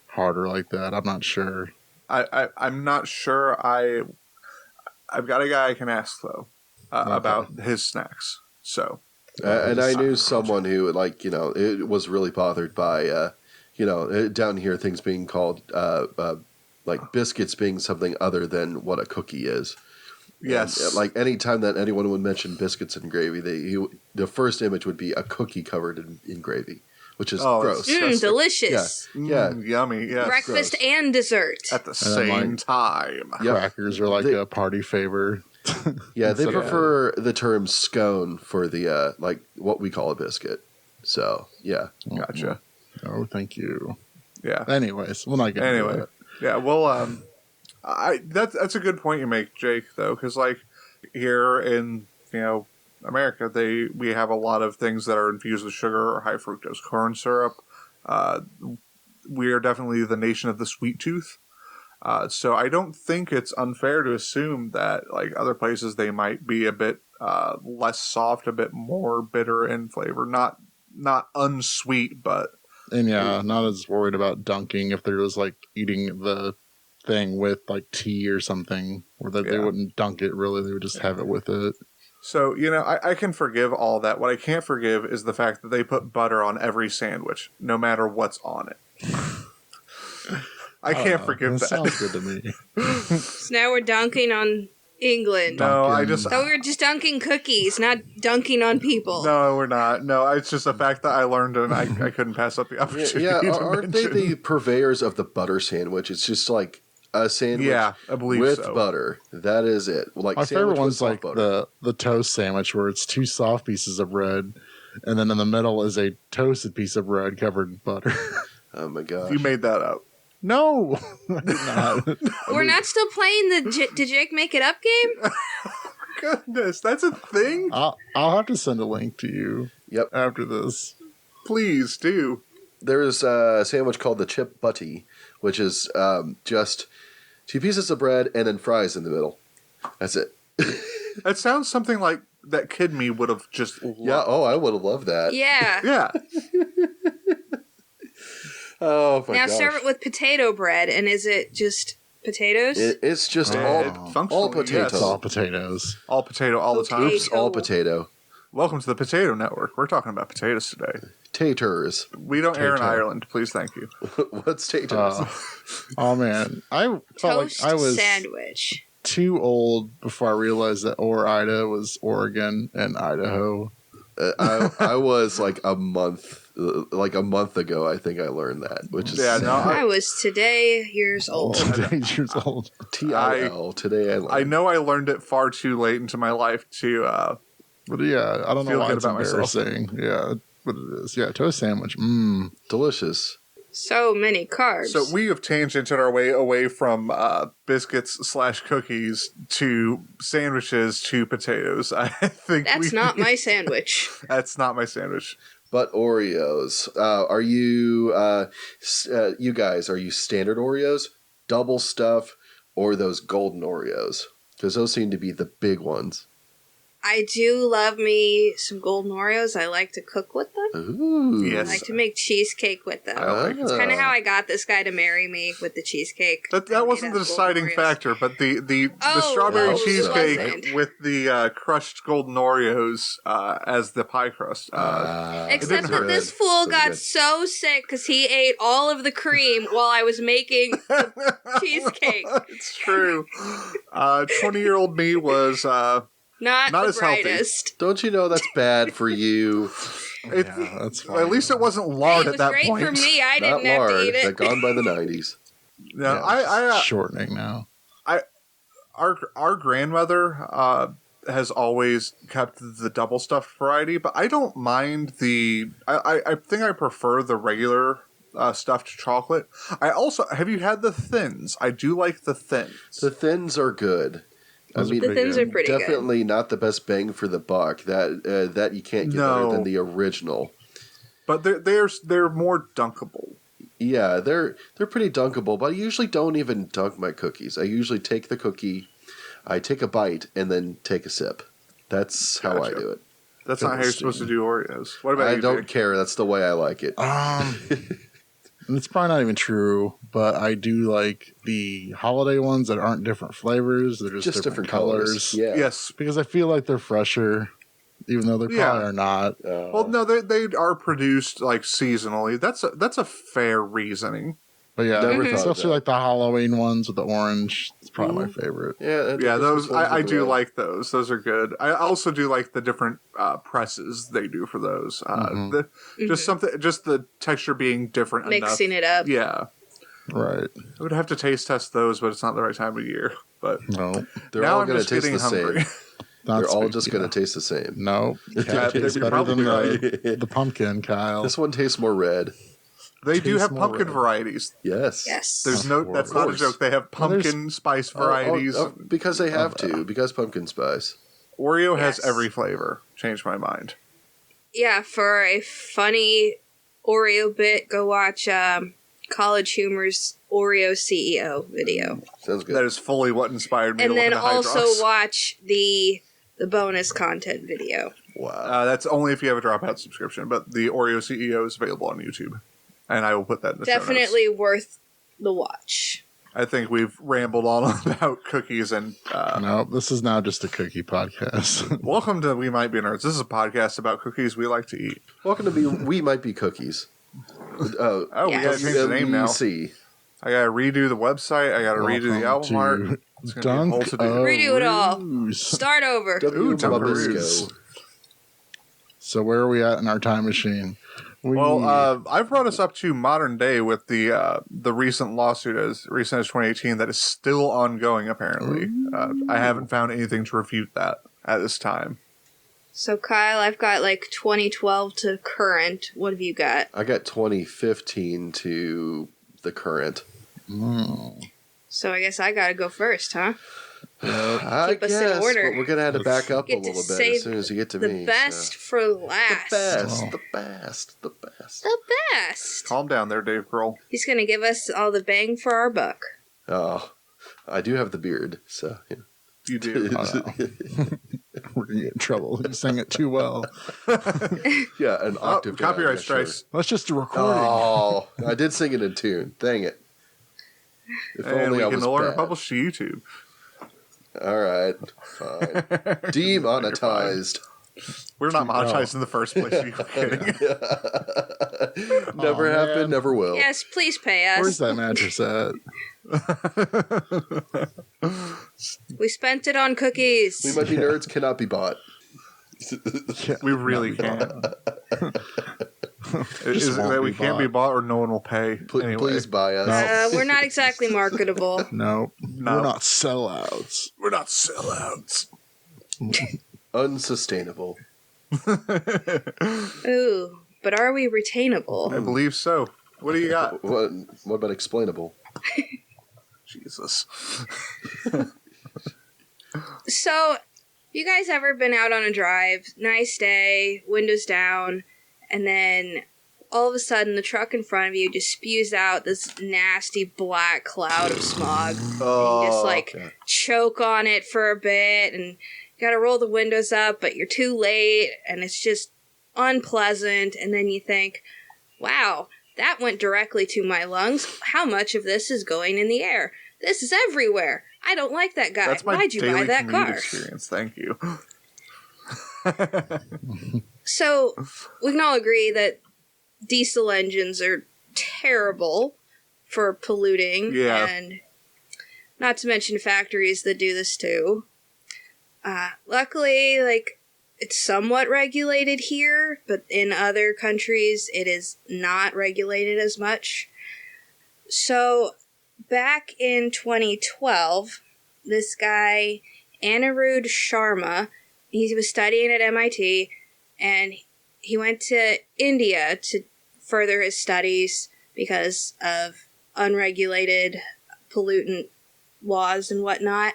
harder like that, I'm not sure. I'm not sure. I've got a guy I can ask, though, about his snacks. So, And I knew someone who, like, it was really bothered by, down here things being called, like biscuits being something other than what a cookie is. yes. And, like, anytime that anyone would mention biscuits and gravy, the first image would be a cookie covered in gravy, which is gross. Delicious. Yeah. Yummy. Yes. Breakfast gross. and dessert. At the then, same like, time. Yep. Crackers are like a party favor. Yeah, they So- prefer the term scone for the, like, what we call a biscuit. So, yeah. Gotcha. Oh, thank you. Yeah. Anyways, we'll not get into Anyway. that. Yeah. Well, that's a good point you make, Jake. Though, because like here in America, we have a lot of things that are infused with sugar or high fructose corn syrup. We are definitely the nation of the sweet tooth. So I don't think it's unfair to assume that like other places they might be a bit less soft, a bit more bitter in flavor. Not unsweet, but And not as worried about dunking if there was like eating the thing with like tea or something, or that they wouldn't dunk it really, they would just have it with it. so I can forgive all that. What I can't forgive is the fact that they put butter on every sandwich, no matter what's on it. I can't forgive that. Sounds good to me. So now we're dunking on England. No, I Dunkin'. just So we're just dunking cookies, not dunking on people. no, we're not. No, it's just a fact that I learned, and I couldn't pass up the opportunity. Yeah, to aren't they mention. the purveyors of the butter sandwich? It's just like a sandwich Yeah, I believe with so. butter. That is it. Like My favorite sandwich with one's soft like butter. the toast sandwich, where it's 2 soft pieces of bread, and then in the middle is a toasted piece of bread covered in butter. Oh my gosh. You made that up. No, I did not. We're not still playing the Did Jake make it up game? Goodness, that's a thing. I'll have to send a link to you. Yep. After this. Please do. There's a sandwich called the chip butty, which is just 2 pieces of bread and then fries in the middle. That's it. That sounds something like that Kid Me would have just loved. Yeah. Oh, I would have loved that. Yeah. Yeah. Oh my Now gosh. serve it with potato bread, and is it just potatoes? It's just Oh. Functionally, all potatoes. It's all potatoes. All potato all the time. Okay. Oops, all potato. Welcome to the Potato Network. We're talking about potatoes today. Taters. We don't air in Potato. Ireland. Please, thank you. What's taters? Oh man, I felt Toast like I was sandwich. too old before I realized that Ida was Oregon and Idaho. I was like a month ago. I think I learned that, which is Yeah, sad. no, I was today years old. 8 years old. TIL today. I learned. I know I learned it far too late into my life to. But yeah, I don't know Feel why good it's about myself. embarrassing. Yeah, but it is. Yeah, toast sandwich. Delicious. So many carbs. So we have tangented our way away from biscuits / cookies to sandwiches to potatoes. I think That's not my sandwich. That's not my sandwich. but Oreos. Are you, you guys, are you standard Oreos, double stuff, or those golden Oreos? Because those seem to be the big ones. I do love me some golden Oreos. I like to cook with them. Ooh. Yes. I like to make cheesecake with them. It's kind of how I got this guy to marry me with the cheesecake. That wasn't the deciding factor, but the strawberry cheesecake with the crushed golden Oreos as the pie crust. Except that this fool got so sick because he ate all of the cream while I was making the cheesecake. It's true. 20-year-old me was not the as healthy. brightest. Don't you know that's bad for you? Yeah, that's fine. At least it wasn't lard at that point. It was great for me. I Not didn't have lard. to eat it. They're gone by the 90s. No, Yeah, it's shortening now. Our grandmother has always kept the double stuffed variety, but I don't mind the. I think I prefer the regular stuffed chocolate. I also have you had the thins? I do like the thins. The thins are good. Those I mean, The thins are pretty definitely not the best bang for the buck. That you can't get better than the original. But they're more dunkable. Yeah, they're pretty dunkable, but I usually don't even dunk my cookies. I usually take the cookie, I take a bite, and then take a sip. That's how I do it. That's not how you're supposed to do Oreos. What about you? I don't care. That's the way I like it. It's probably not even true, but I do like the holiday ones that aren't different flavors. They're just different colors. Yeah. Yes. Because I feel like they're fresher, even though they probably are not. Well, no, they are produced like seasonally. That's a fair reasoning. But yeah, Never thought especially that. like the Halloween ones with the orange. It's probably my favorite. Yeah, those I do like those. Those are good. I also do like the different presses they do for those. Just the texture being different, Mixing enough. it up. Yeah, Right. I would have to taste test those, but it's not the right time of year. But No. They're now all I'm going to just taste getting the hungry. same. They're all just going to taste the same. No. Yeah, It's you're better probably than the pumpkin, Kyle. This one tastes more red. They do Tastes have more pumpkin red. varieties. Yes. Yes. There's no. That's Of not a course. joke. They have pumpkin spice varieties. Because they have to. Because pumpkin spice. Oreo has Yes. every flavor. Changed my mind. Yeah, for a funny Oreo bit, go watch College Humor's Oreo CEO video. Sounds good. That is fully what inspired me. And to look then into also Hydrox. watch the bonus content video. Wow. That's only if you have a Dropout subscription, but the Oreo CEO is available on YouTube. And I will put that in the show notes. Definitely worth the watch. I think we've rambled on about cookies and No, this is now just a cookie podcast. welcome to We Might Be Nerds. This is a podcast about cookies we like to eat. Welcome to We Might Be Cookies. We gotta change the name now. WMBC. I gotta redo the website. I gotta redo the album art. It's gonna be a whole Dunk to-do. Redo it all. Ruse. Start over. Ooh, Dunkaroos. So where are we at in our time machine? Well, I've brought us up to modern day with the recent lawsuit as recent as 2018 that is still ongoing. Apparently, I haven't found anything to refute that at this time. So, Kyle, I've got like 2012 to current. What have you got? I got 2015 to the current. So, I guess I gotta go first, huh? I Keep us in guess, order. but we're going to have to back up a Get to little bit save as soon as you get to The me. best for last. The best. The best. Calm down there, Dave Grohl. He's gonna give us all the bang for our buck. Oh, I do have the beard, so. Yeah. You do. We're going to get in trouble. You sang it too well. Yeah, an octave. down, Copyright yeah, sure. strikes. Let's just do recording. Oh, I did sing it in tune. Dang it. If And only we I can was no longer bad. publish to YouTube. All right, fine. Demonetized. We're not monetized in the first place. Are you kidding? Never have man. been, never will. Yes, please pay us. Where's that mattress at? We spent it on cookies. We Might Be Nerds cannot be bought. We really can't. Is it won't that be we can't be bought or no one will pay? Anyway. Please buy us. We're not exactly marketable. No. No. We're not sellouts. We're not sellouts. Unsustainable. Ooh, but are we retainable? I believe so. What do you got? What about explainable? Jesus. So, you guys ever been out on a drive, nice day, windows down, and then all of a sudden the truck in front of you just spews out this nasty black cloud of smog. And you just like choke on it for a bit, and you gotta roll the windows up, but you're too late, and it's just unpleasant. And then you think, wow, that went directly to my lungs. How much of this is going in the air? This is everywhere. I don't like that guy. That's my Why'd you daily buy that commute car? experience. Thank you. So we can all agree that diesel engines are terrible for polluting, and not to mention factories that do this too. Luckily, like, it's somewhat regulated here, but in other countries it is not regulated as much. So back in 2012, this guy, Anirudh Sharma, he was studying at MIT, and he went to India to further his studies because of unregulated pollutant laws and whatnot.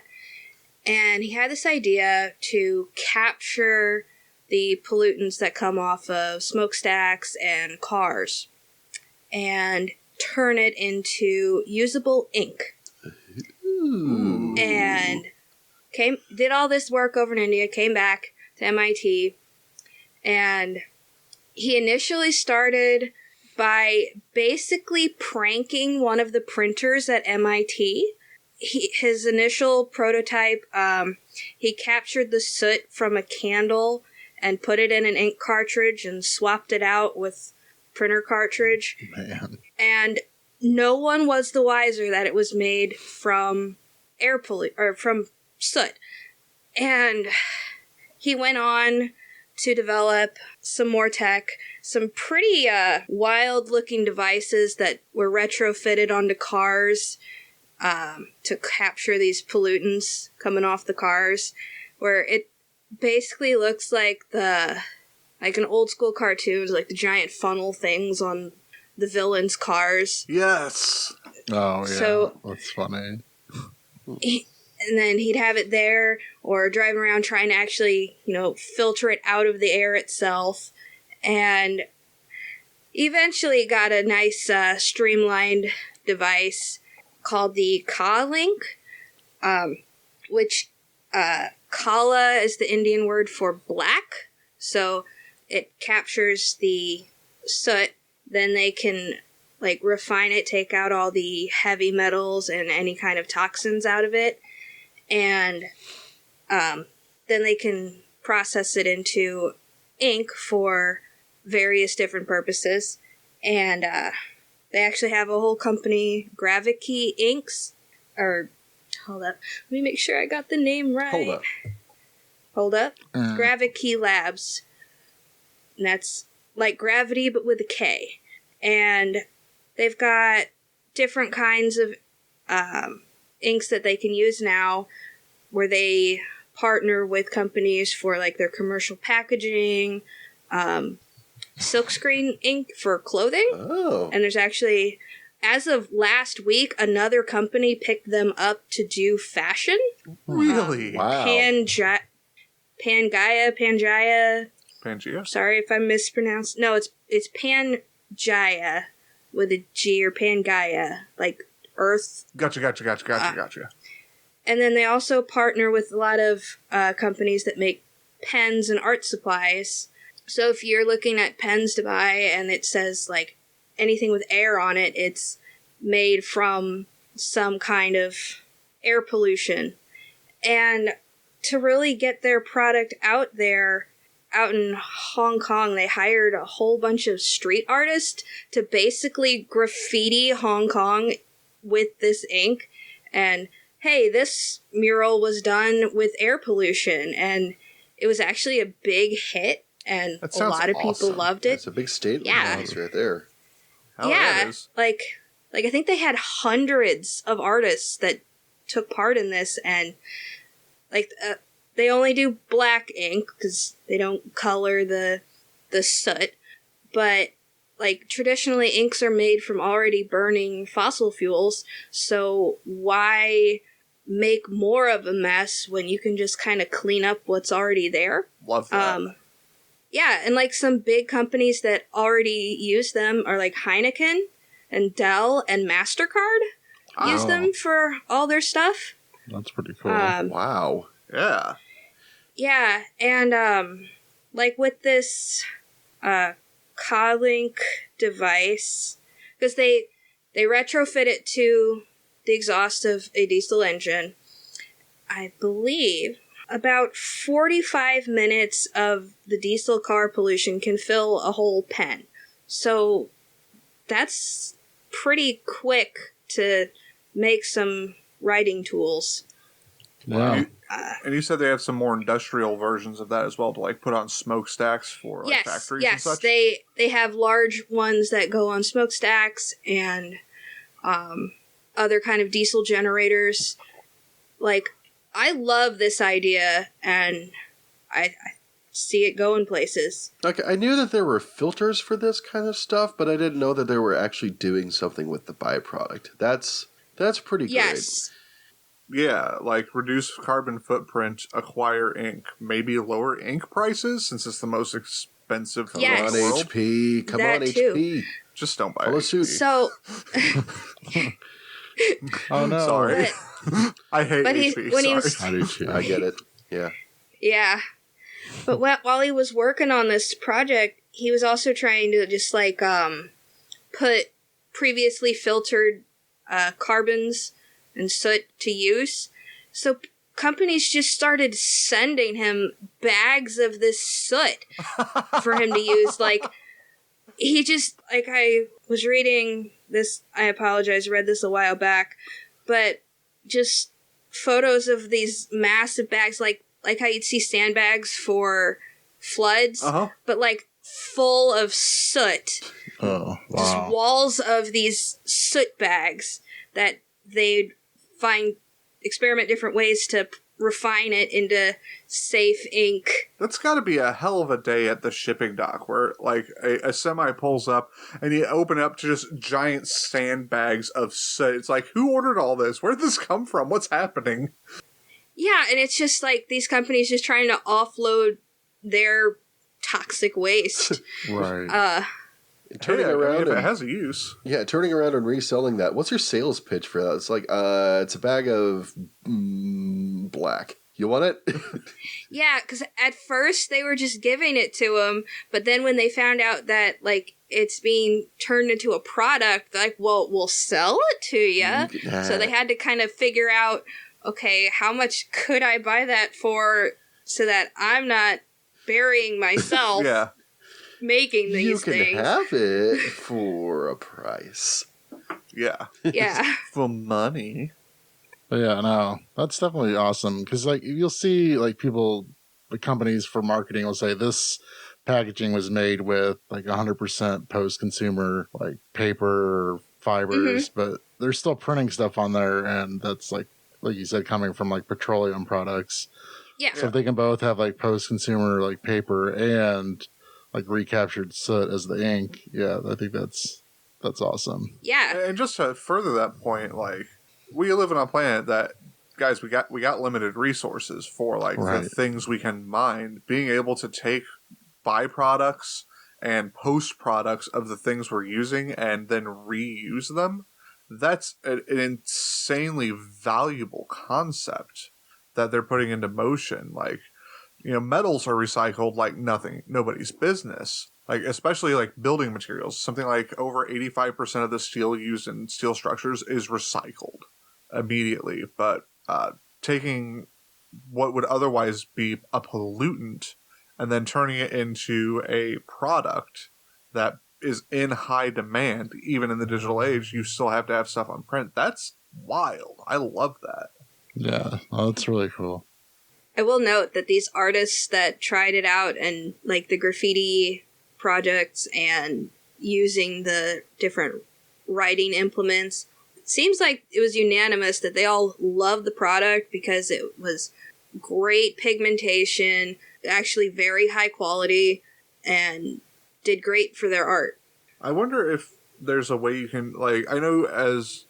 And he had this idea to capture the pollutants that come off of smokestacks and cars and turn it into usable ink. Ooh. And did all this work over in India, came back to MIT, and he initially started by basically pranking one of the printers at MIT. His initial prototype, he captured the soot from a candle and put it in an ink cartridge and swapped it out with printer cartridge. Man. And no one was the wiser that it was made from from soot. And he went on to develop some more tech, some pretty wild-looking devices that were retrofitted onto cars to capture these pollutants coming off the cars, where it basically looks like an old school cartoons, like the giant funnel things on the villains' cars. Yes. Oh, yeah. So, that's funny. And then he'd have it there, or driving around trying to actually, filter it out of the air itself. And eventually got a nice streamlined device called the Ka-Link, which Kala is the Indian word for black. So it captures the soot, then they can refine it, take out all the heavy metals and any kind of toxins out of it, and then they can process it into ink for various different purposes. And they actually have a whole company, Gravity Inks, or hold up, let me make sure I got the name right. Hold up. Gravity Labs. And that's like gravity, but with a K. And they've got different kinds of inks that they can use now, where they partner with companies for their commercial packaging, silkscreen ink for clothing. Oh. And there's actually, as of last week, another company picked them up to do fashion. Really? Wow. Pangea. Pangea? Sorry if I mispronounced. No, it's Pangea with a G, or Pangea, like Earth. Gotcha. And then they also partner with a lot of companies that make pens and art supplies. So if you're looking at pens to buy and it says anything with air on it, it's made from some kind of air pollution. And to really get their product out there, out in Hong Kong, they hired a whole bunch of street artists to basically graffiti Hong Kong with this ink. And hey, this mural was done with air pollution, and it was actually a big hit, and a lot of people loved it. That's a big statement right there. That is. Like I think they had hundreds of artists that took part in this, and they only do black ink because they don't color the soot. But traditionally, inks are made from already burning fossil fuels. So why make more of a mess when you can just kind of clean up what's already there? Love that. Yeah, and like some big companies that already use them are like Heineken and Dell and MasterCard use them for all their stuff. That's pretty cool. Wow. Yeah. Yeah, and like with this Codlink device, because they retrofit it to the exhaust of a diesel engine. I believe about 45 minutes of the diesel car pollution can fill a whole pen. So that's pretty quick to make some writing tools. Wow. And you said they have some more industrial versions of that as well to like put on smokestacks for like factories and such? Yes, they have large ones that go on smokestacks and other kind of diesel generators. Like, I love this idea, and I see it going places. Okay, I knew that there were filters for this kind of stuff, but I didn't know that they were actually doing something with the byproduct. That's pretty great. Yes. Yeah, like reduce carbon footprint, acquire ink, maybe lower ink prices since it's the most expensive Come in on, the world. HP. Come That on, too. HP. Just don't buy Follow HP. suit. So, Oh no! Sorry. I hate but HP. when sorry. he was I do too. I get it. Yeah. yeah, but while he was working on this project, he was also trying to just like put previously filtered carbons and soot to use. So companies just started sending him bags of this soot for him to use. Like, he just, like, I was reading this, I apologize, read this a while back, but just photos of these massive bags, like how you'd see sandbags for floods, but like full of soot. Oh, Just wow. walls of these soot bags that they'd experiment different ways to refine it into safe ink. That's got to be a hell of a day at the shipping dock where, like, a semi pulls up and you open up to just giant sandbags of soot. It's like, who ordered all this? Where'd this come from? What's happening? Yeah, and it's just like these companies just trying to offload their toxic waste. Right. Turning Hey, around if and, it has a use. yeah, turning around and reselling that. What's your sales pitch for that? It's like, it's a bag of black. You want it? Yeah, because at first they were just giving it to him, but then when they found out that, like, it's being turned into a product, like, well, we'll sell it to you. So they had to kind of figure out, okay, how much could I buy that for so that I'm not burying myself Yeah. making these You can things. have it for a price. Yeah. Yeah. For money. But yeah, no, that's definitely awesome. Because, like, you'll see, like, people, the companies for marketing will say this packaging was made with, like, 100% post-consumer, like, paper or fibers, but they're still printing stuff on there, and that's, like you said, coming from, like, petroleum products. Yeah. So if they can both have, like, post-consumer, like, paper and, like, recaptured soot as the ink, yeah, I think that's awesome. Yeah. And just to further that point, like, we live on a planet that, guys, we got limited resources for, like, Right. the things we can mine. Being able to take byproducts and post products of the things we're using and then reuse them, that's an insanely valuable concept that they're putting into motion. Like, you know, metals are recycled like nobody's business. Like, especially like building materials, something like over 85% of the steel used in steel structures is recycled immediately. But taking what would otherwise be a pollutant and then turning it into a product that is in high demand, even in the digital age, you still have to have stuff on print. That's wild. I love that. Yeah, well, that's really cool. I will note that these artists that tried it out and, like, the graffiti projects and using the different writing implements, it seems like it was unanimous that they all loved the product because it was great pigmentation, actually very high quality, and did great for their art. I wonder if there's a way you can, like, I know as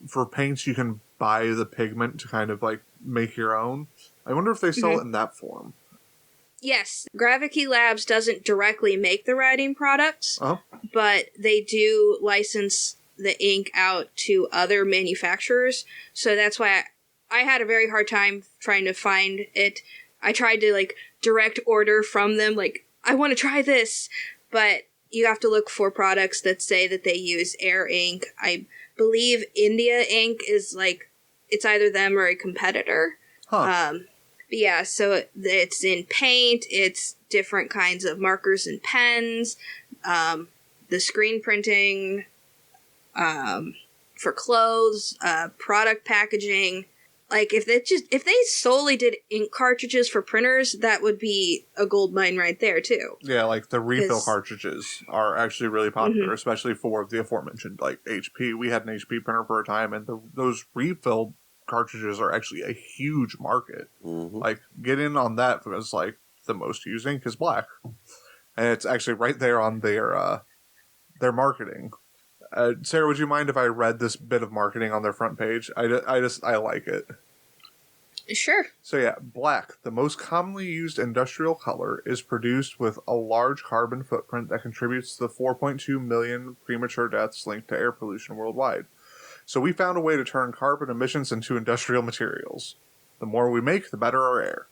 for paints you can buy the pigment to kind of like make your own. I wonder if they sell it in that form. Yes, Gravity Labs doesn't directly make the writing products, but they do license the ink out to other manufacturers. So that's why I had a very hard time trying to find it. I tried to direct order from them, I want to try this, but you have to look for products that say that they use Air ink. I believe India ink is it's either them or a competitor. But yeah, so it's in paint, it's different kinds of markers and pens, the screen printing, for clothes, product packaging. If they solely did ink cartridges for printers, that would be a gold mine right there too. Yeah, the refill cartridges are actually really popular, especially for the aforementioned HP. We had an HP printer for a time, and those refill cartridges are actually a huge market. Get in on that because the most used ink is black, and it's actually right there on their marketing. Sarah, would you mind if I read this bit of marketing on their front page? I like it. Sure. So yeah, black, the most commonly used industrial color, is produced with a large carbon footprint that contributes to the 4.2 million premature deaths linked to air pollution worldwide. So we found a way to turn carbon emissions into industrial materials. The more we make, the better our air.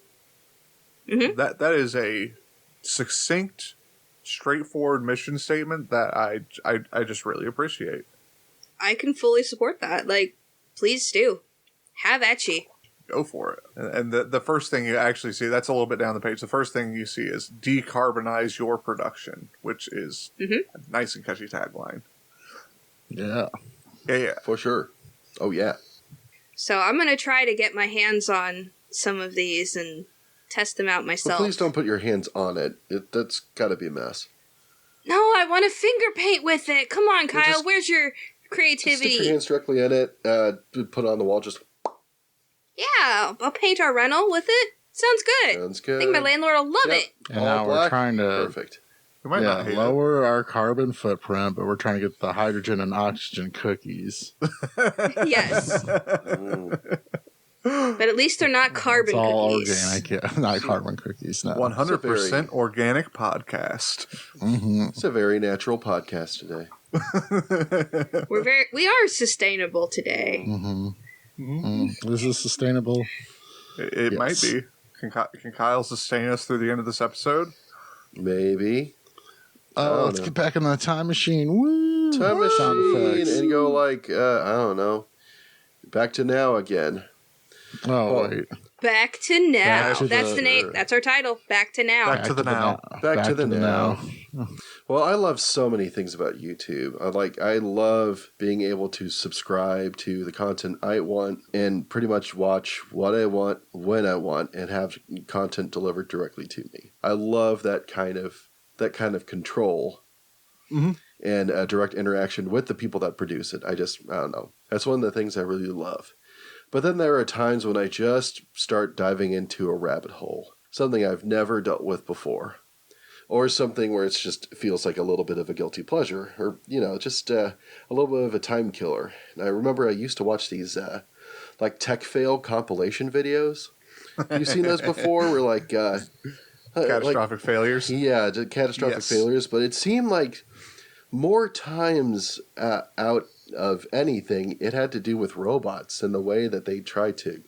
That is a succinct, straightforward mission statement that I just really appreciate. I can fully support that. Please do. Have at ye. Go for it. And the first thing you actually see, that's a little bit down the page, the first thing you see is decarbonize your production, which is a nice and catchy tagline. Yeah. Yeah. For sure. Oh, yeah. So I'm going to try to get my hands on some of these and test them out myself. Well, please don't put your hands on it. That's got to be a mess. No, I want to finger paint with it. Come on, Kyle. Where's your creativity? Just stick your hands directly in it. Put it on the wall. Just. Yeah, I'll paint our rental with it. Sounds good. Sounds good. I think my landlord will love it. And now we're trying to Perfect. We might not hate lower our carbon footprint, but we're trying to get the hydrogen and oxygen cookies. Yes. But at least they're not carbon It's all cookies. organic, yeah. Not carbon cookies, no. 100% organic podcast. It's a very natural podcast today. We are sustainable today. Is this sustainable? It might be. Can Kyle sustain us through the end of this episode? Maybe. Let's get back in the time machine. Woo! Time Sound machine effects. and go I don't know. Back to now again. Oh, wait. Back to now. Back to That's the- the name. That's our title. Back to now. Back to the now. Back to the now. Well, I love so many things about YouTube. I love being able to subscribe to the content I want and pretty much watch what I want, when I want, and have content delivered directly to me. I love that kind of control and direct interaction with the people that produce it. I don't know. That's one of the things I really love. But then there are times when I just start diving into a rabbit hole, something I've never dealt with before. Or something where it just feels like a little bit of a guilty pleasure, or, just a little bit of a time killer. And I remember I used to watch these, tech fail compilation videos. You've seen those before? Where, Catastrophic failures. Yeah, catastrophic failures. But it seemed like more times out of anything, it had to do with robots and the way that they tried to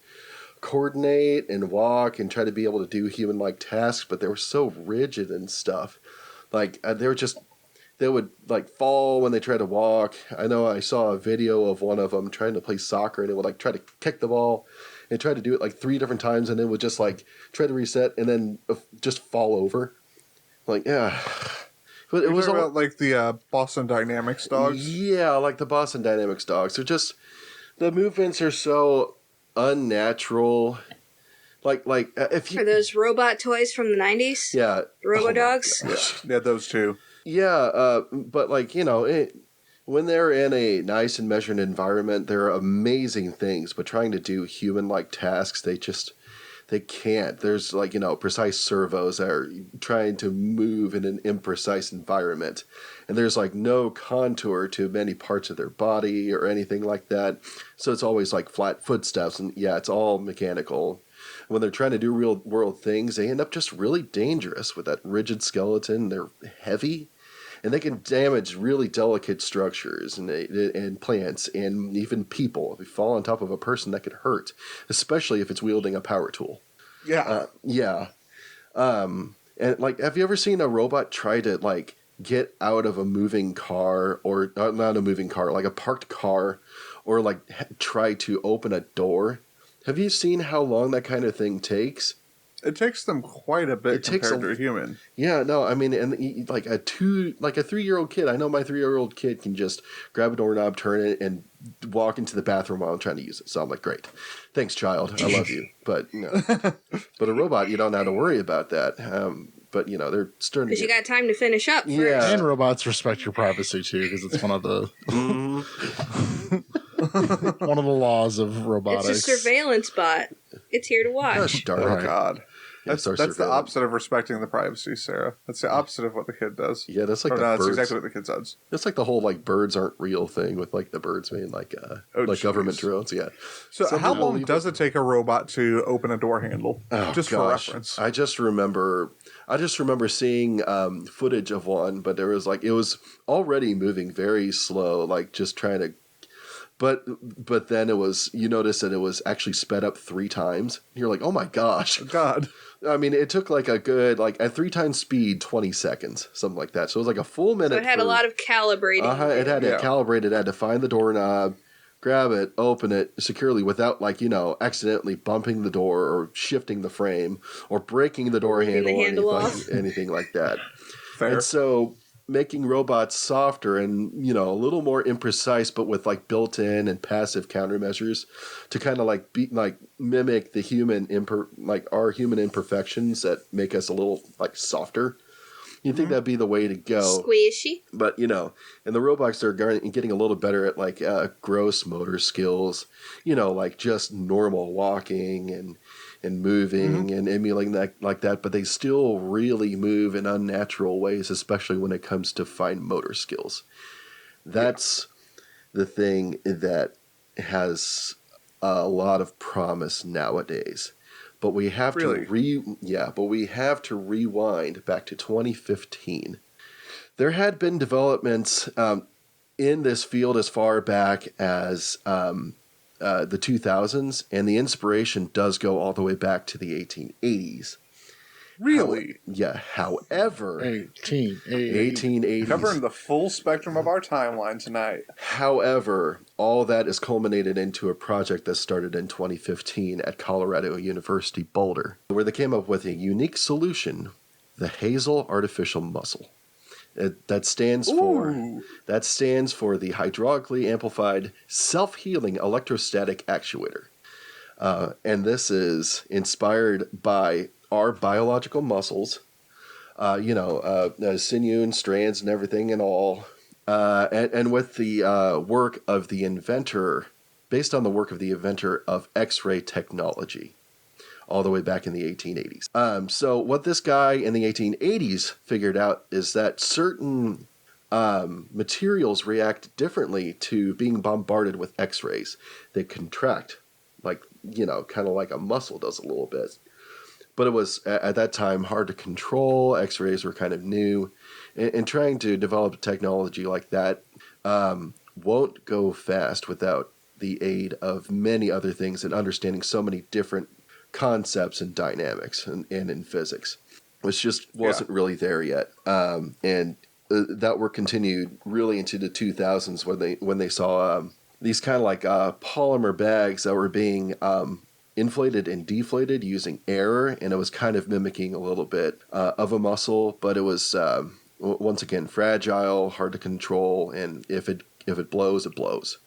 coordinate and walk and try to be able to do human-like tasks, but they were so rigid and stuff. They would fall when they tried to walk. I know I saw a video of one of them trying to play soccer, and it would try to kick the ball and try to do it 3 different times, and then would just try to reset and then just fall over. Yeah. But it was all about the Boston Dynamics dogs. Yeah, the Boston Dynamics dogs. They're just, the movements are so unnatural. If you Are those robot toys from the 90s? yeah, Robo-dogs? Yeah, those two. Yeah, but when they're in a nice and measured environment, they're amazing things. But trying to do human-like tasks, they can't. There's precise servos that are trying to move in an imprecise environment. And there's no contour to many parts of their body or anything like that. So it's always flat footsteps, and yeah, it's all mechanical. when they're trying to do real world things, they end up just really dangerous with that rigid skeleton. They're heavy, and they can damage really delicate structures and plants and even people. If you fall on top of a person, that could hurt, especially if it's wielding a power tool. Yeah. Yeah. And like, have you ever seen a robot try to like get out of a moving car, or not a moving car, like a parked car, or like try to open a door? Have you seen how long that kind of thing takes? It takes them quite a bit compared to a human. Yeah, no, I mean, and like a 3-year-old kid. I know my 3-year-old kid can just grab a doorknob, turn it, and walk into the bathroom while I'm trying to use it. So I'm like, great, thanks, child, I love you. But but a robot, you don't have to worry about that. But they're starting. Because you got time to finish up. Yeah. And robots respect your privacy too, because it's one of the one of the laws of robotics. It's a surveillance bot. It's here to watch. Gosh darn Oh it. God. Yeah, That's the opposite of respecting the privacy, Sarah. That's the opposite of what the kid does. Yeah, that's like that's birds. exactly what the kid does. That's like the whole like birds aren't real thing with like the birds being like government drones. Yeah. So how long does it take a robot to open a door handle? Oh, just gosh. for reference. I just remember seeing footage of one, but there was like, it was already moving very slow, like just trying to. But then you notice that it was actually sped up 3 times. You're like, oh my gosh. God. I mean, it took like a good, like at 3 times speed, 20 seconds, something like that. So it was like a full minute. So it had a lot of calibrating. It had to calibrate it, had to find the doorknob, grab it, open it securely without accidentally bumping the door or shifting the frame or breaking the door handle or anything like that. Fair. And so making robots softer and a little more imprecise, but with like built-in and passive countermeasures to kind of like mimic the human our human imperfections that make us a little like softer. You think that'd be the way to go? Squishy. But and the robots are getting a little better at like gross motor skills. Like just normal walking and moving and emulating that like that, but they still really move in unnatural ways, especially when it comes to fine motor skills. That's the thing that has a lot of promise nowadays. But we have to rewind back to 2015. There had been developments in this field as far back as the 2000s, and the inspiration does go all the way back to the 1880s. Really? However, 1880s. Covering the full spectrum of our timeline tonight. However, all that is culminated into a project that started in 2015 at Colorado University Boulder, where they came up with a unique solution, the Hazel Artificial Muscle. That stands for the hydraulically amplified self-healing electrostatic actuator. And this is inspired by our biological muscles, sinew and strands and everything and all, and with the work of the inventor, based on the work of the inventor of X-ray technology, all the way back in the 1880s. So what this guy in the 1880s figured out is that certain materials react differently to being bombarded with X-rays. They contract, like, kind of like a muscle does a little bit. But it was, at that time, hard to control. X-rays were kind of new. And trying to develop technology like that won't go fast without the aid of many other things and understanding so many different concepts and dynamics and in physics, which just wasn't really there yet. And that work continued really into the 2000s when they saw these kind of like polymer bags that were being inflated and deflated using air, and it was kind of mimicking a little bit of a muscle, but it was once again fragile, hard to control, and if it blows, it blows.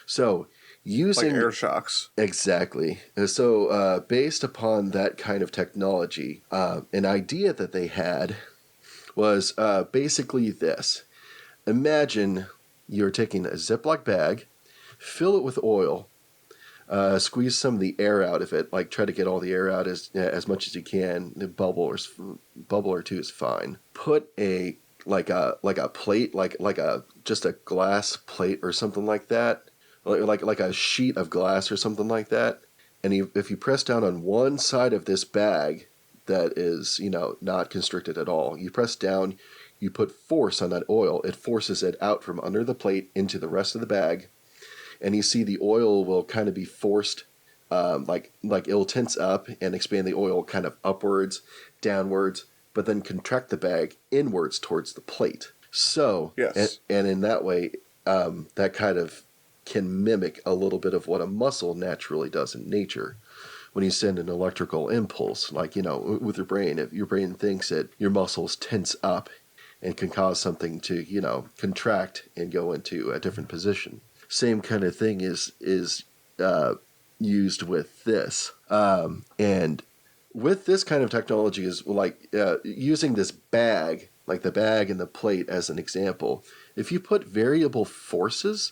So using like air shocks. Exactly. And so based upon that kind of technology, an idea that they had was basically this. Imagine you're taking a Ziploc bag, fill it with oil, squeeze some of the air out of it, like try to get all the air out as much as you can. A bubble or two is fine. Put a plate, like just a glass plate or something like that, like a sheet of glass or something like that, And if you press down on one side of this bag that is, not constricted at all, you press down, you put force on that oil, it forces it out from under the plate into the rest of the bag. And you see the oil will kind of be forced, like it'll tense up and expand the oil kind of upwards, downwards, but then contract the bag inwards towards the plate. So, yes. and in that way, that kind of can mimic a little bit of what a muscle naturally does in nature. When you send an electrical impulse, like, with your brain, if your brain thinks that your muscles tense up and can cause something to, contract and go into a different position. Same kind of thing is used with this. And with this kind of technology is like using this bag, like the bag and the plate as an example. If you put variable forces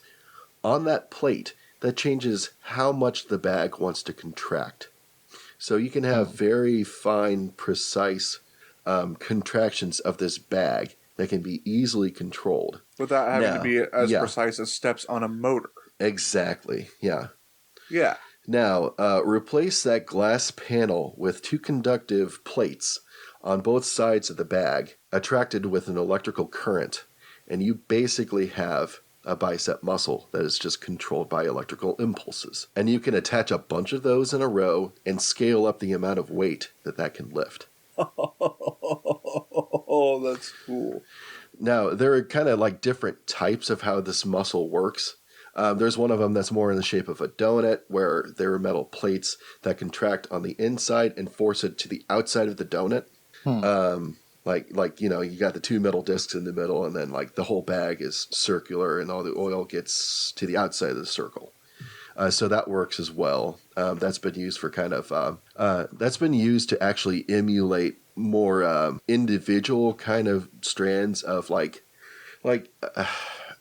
on that plate, that changes how much the bag wants to contract. So you can have very fine, precise contractions of this bag that can be easily controlled. Without having to be as precise as steps on a motor. Exactly, yeah. Yeah. Now, replace that glass panel with two conductive plates on both sides of the bag, attracted with an electrical current, and you basically have a bicep muscle that is just controlled by electrical impulses. And you can attach a bunch of those in a row and scale up the amount of weight that can lift. Oh, that's cool. Now, there are kind of like different types of how this muscle works. There's one of them that's more in the shape of a donut, where there are metal plates that contract on the inside and force it to the outside of the donut. You got the two metal discs in the middle, and then like the whole bag is circular, and all the oil gets to the outside of the circle. So that works as well. That's been used for that's been used to actually emulate more individual kind of strands of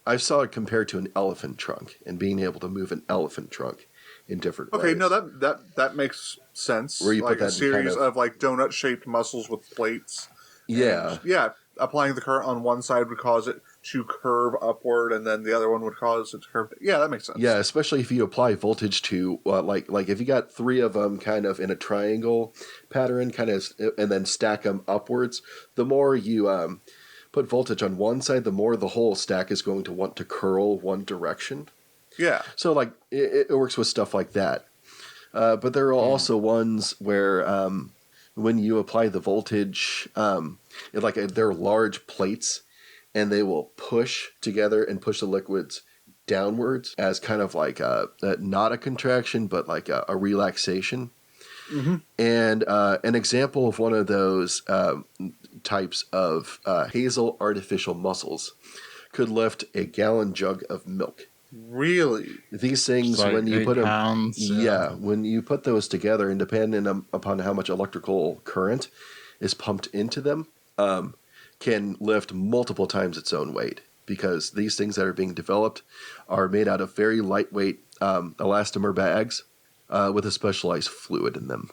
I saw it compared to an elephant trunk and being able to move an elephant trunk in different ways. Okay, no, that makes sense. Where you like put a that series of like donut-shaped muscles with plates. Yeah. And, yeah, applying the current on one side would cause it to curve upward, and then the other one would cause it to curve. Yeah, that makes sense. Yeah, especially if you apply voltage to like if you got three of them kind of in a triangle pattern, kind of, and then stack them upwards. The more you put voltage on one side, the more the whole stack is going to want to curl one direction. Yeah. So like it works with stuff like that. But there are also ones where when you apply the voltage, they're large plates, and they will push together and push the liquids downwards as kind of like not a contraction, but like a relaxation. Mm-hmm. And an example of one of those types of Hazel artificial muscles could lift a gallon jug of milk. Really? These things, like when you put them, pounds, when you put those together, and depending upon how much electrical current is pumped into them, can lift multiple times its own weight, because these things that are being developed are made out of very lightweight elastomer bags with a specialized fluid in them.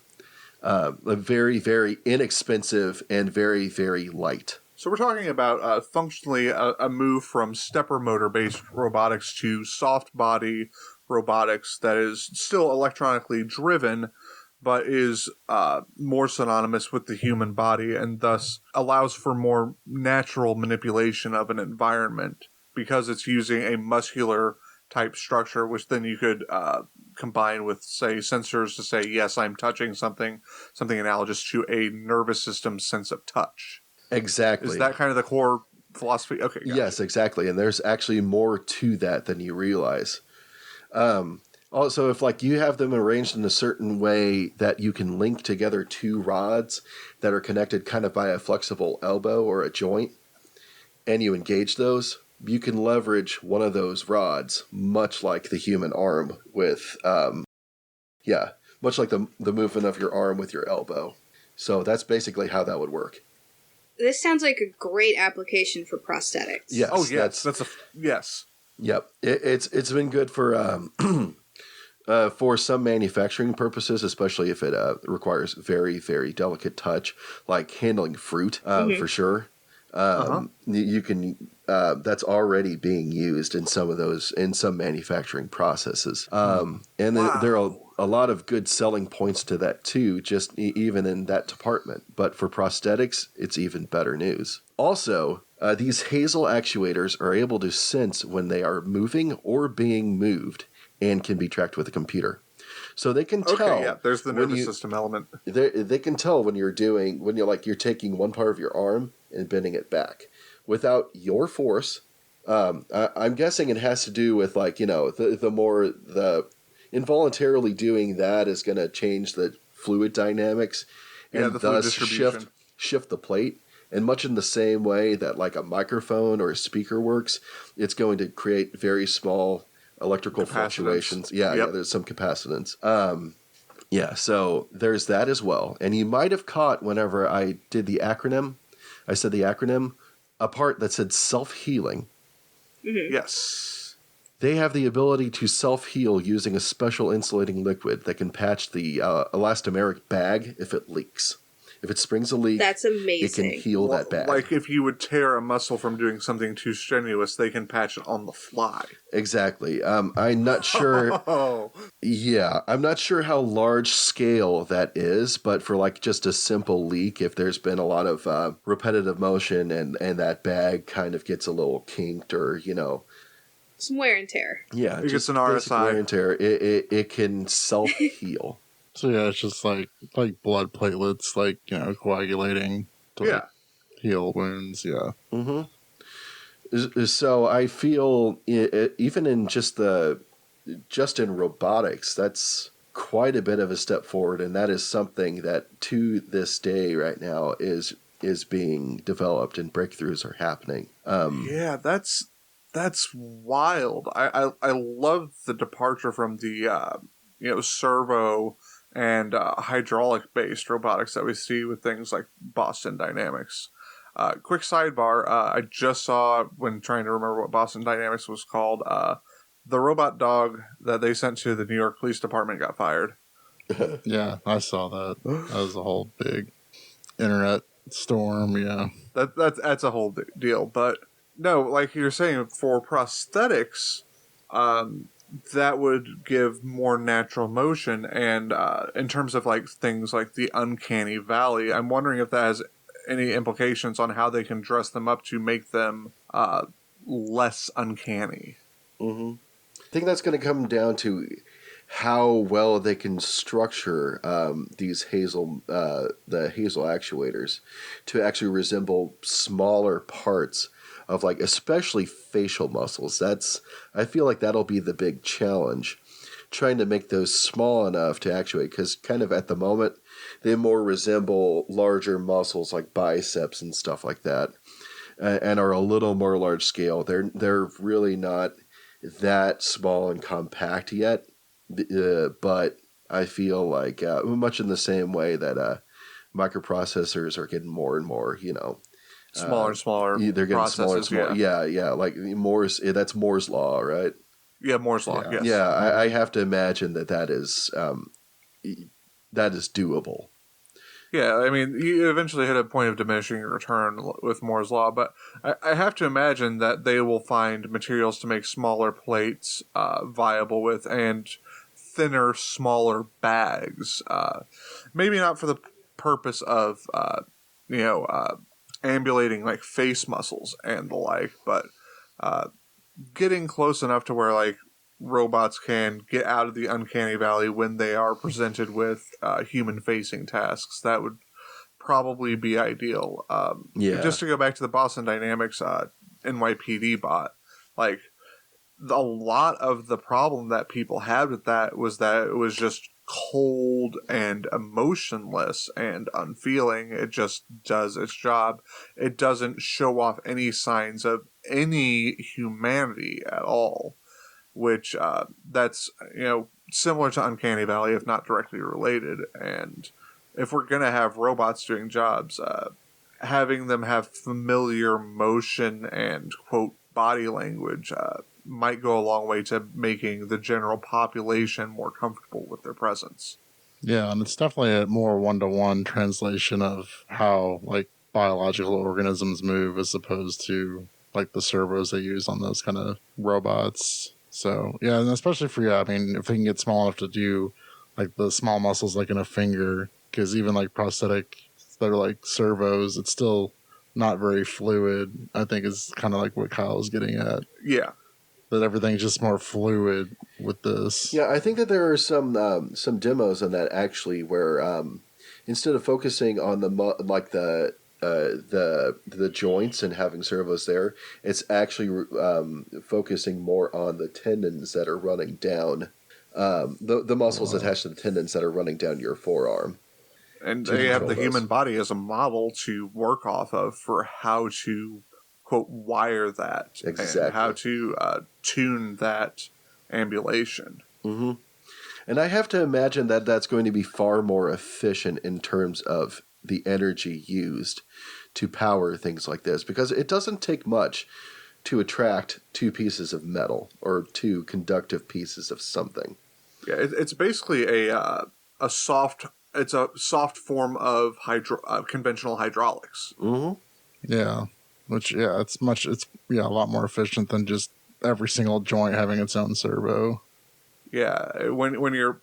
Very, very inexpensive and very, very light. So we're talking about functionally a move from stepper motor-based robotics to soft body robotics that is still electronically driven, but is more synonymous with the human body, and thus allows for more natural manipulation of an environment, because it's using a muscular type structure, which then you could combine with, say, sensors to say, yes, I'm touching something analogous to a nervous system sense of touch. Exactly. Is that kind of the core philosophy? Okay. Gotcha. Yes, exactly. And there's actually more to that than you realize. Also, if like you have them arranged in a certain way that you can link together two rods that are connected kind of by a flexible elbow or a joint, and you engage those, you can leverage one of those rods, much like the human arm with, much like the movement of your arm with your elbow. So that's basically how that would work. This sounds like a great application for prosthetics. Yes. Oh, yes. Yes. Yep. It's been good for for some manufacturing purposes, especially if it requires very, very delicate touch, like handling fruit, for sure. You can that's already being used in some manufacturing processes. And there are a lot of good selling points to that too, just even in that department. But for prosthetics, it's even better news. Also, these Hazel actuators are able to sense when they are moving or being moved and can be tracked with a computer. So they can tell. Okay, yeah, there's the nervous system element. They can tell when you're taking one part of your arm and bending it back without your force. I'm guessing it has to do with the involuntarily doing that is going to change the fluid dynamics and the fluid thus distribution. shift the plate. And much in the same way that like a microphone or a speaker works, it's going to create very small electrical fluctuations. Yeah, there's some capacitance. So there's that as well. And you might have caught whenever I said the acronym, a part that said self-healing. Mm-hmm. Yes. They have the ability to self-heal using a special insulating liquid that can patch the elastomeric bag if it leaks. If it springs a leak, that's amazing. It can heal that bag. Like if you would tear a muscle from doing something too strenuous, they can patch it on the fly. Exactly. I'm not sure. Yeah, I'm not sure how large scale that is, but for like just a simple leak, if there's been a lot of repetitive motion and that bag kind of gets a little kinked or, some wear and tear. Yeah, it just gets an RSI. Wear and tear. It can self-heal. So yeah, it's just like blood platelets, coagulating to heal wounds. Yeah. Mm-hmm. So I feel even in just in robotics, that's quite a bit of a step forward, and that is something that to this day right now is being developed and breakthroughs are happening. That's wild. I love the departure from the servo and hydraulic-based robotics that we see with things like Boston Dynamics. Quick sidebar, I just saw, when trying to remember what Boston Dynamics was called, the robot dog that they sent to the New York Police Department got fired. Yeah, I saw that. That was a whole big internet storm, yeah. That's a whole deal, but no, like you're saying, for prosthetics, that would give more natural motion, and in terms of like things like the uncanny valley, I'm wondering if that has any implications on how they can dress them up to make them less uncanny. Mm-hmm. I think that's going to come down to how well they can structure these the Hazel actuators to actually resemble smaller parts of especially facial muscles. I feel like that'll be the big challenge, trying to make those small enough to actuate, because kind of at the moment they more resemble larger muscles like biceps and stuff like that, and are a little more large scale. They're really not that small and compact yet, but I feel like much in the same way that microprocessors are getting more and more, smaller and smaller. They're getting smaller and smaller. Yeah. Like Moore's, that's Moore's law, right? Yeah, Moore's law. Yeah. Yes. Yeah, I have to imagine that is doable. Yeah, I mean, you eventually hit a point of diminishing return with Moore's law, but I have to imagine that they will find materials to make smaller plates viable with, and thinner, smaller bags. Maybe not for the purpose of, ambulating like face muscles and the like, but getting close enough to where robots can get out of the uncanny valley when they are presented with human-facing tasks. That would probably be ideal. Just to go back to the Boston Dynamics NYPD bot, a lot of the problem that people had with that was that it was just cold and emotionless and unfeeling. It just does its job. It doesn't show off any signs of any humanity at all, which that's similar to Uncanny Valley, if not directly related. And if we're gonna have robots doing jobs, having them have familiar motion and quote body language might go a long way to making the general population more comfortable with their presence. Yeah, and it's definitely a more one-to-one translation of how biological organisms move as opposed to like the servos they use on those kind of robots. So yeah, and especially for I mean, if they can get small enough to do like the small muscles like in a finger, because even like prosthetic that are like servos, it's still not very fluid. I think is kind of like what Kyle was getting at. Yeah. That everything's just more fluid with this. Yeah, I think that there are some demos on that actually where instead of focusing on the joints and having servos there, it's actually focusing more on the tendons that are running down, the muscles attached to the tendons that are running down your forearm. And they have the human body as a model to work off of for how to, quote, wire that. Exactly. And how to tune that ambulation. Mm-hmm. And I have to imagine that that's going to be far more efficient in terms of the energy used to power things like this, because it doesn't take much to attract two pieces of metal or two conductive pieces of something. Yeah, it's basically a soft form of conventional hydraulics. Mm-hmm. Yeah, which it's a lot more efficient than just every single joint having its own servo. Yeah, when you're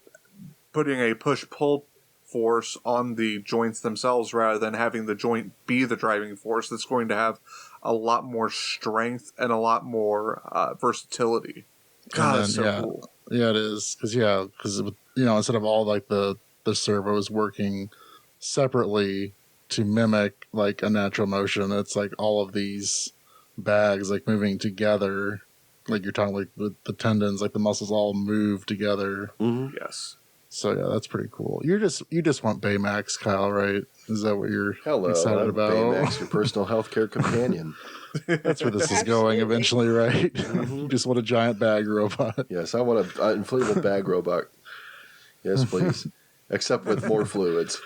putting a push-pull force on the joints themselves rather than having the joint be the driving force, that's going to have a lot more strength and a lot more versatility. God, it's so cool. Yeah, it is. Because instead of all like the servos working separately to mimic like a natural motion, it's like all of these bags like moving together. Like you're talking like the tendons, like the muscles all move together. Mm-hmm. Yes. So yeah, that's pretty cool. You just want Baymax, Kyle, right? Is that what you're excited about? Baymax, your personal healthcare companion. That's where this is going eventually, right? Mm-hmm. You just want a giant bag robot. Yes, I want an inflatable bag robot. Yes, please. Except with more fluids.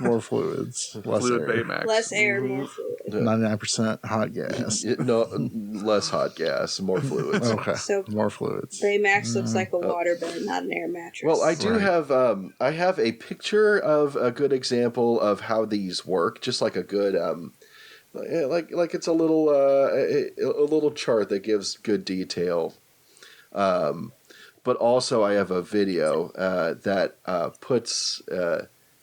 More fluids. Less Fluid air. Baymax. Less air, more fluid. 99% hot gas. No, less hot gas, more fluids. Okay. So more fluids. Baymax looks like a waterbed, not an air mattress. Well, I do have I have a picture of a good example of how these work, just like a good like it's a little chart that gives good detail. But also I have a video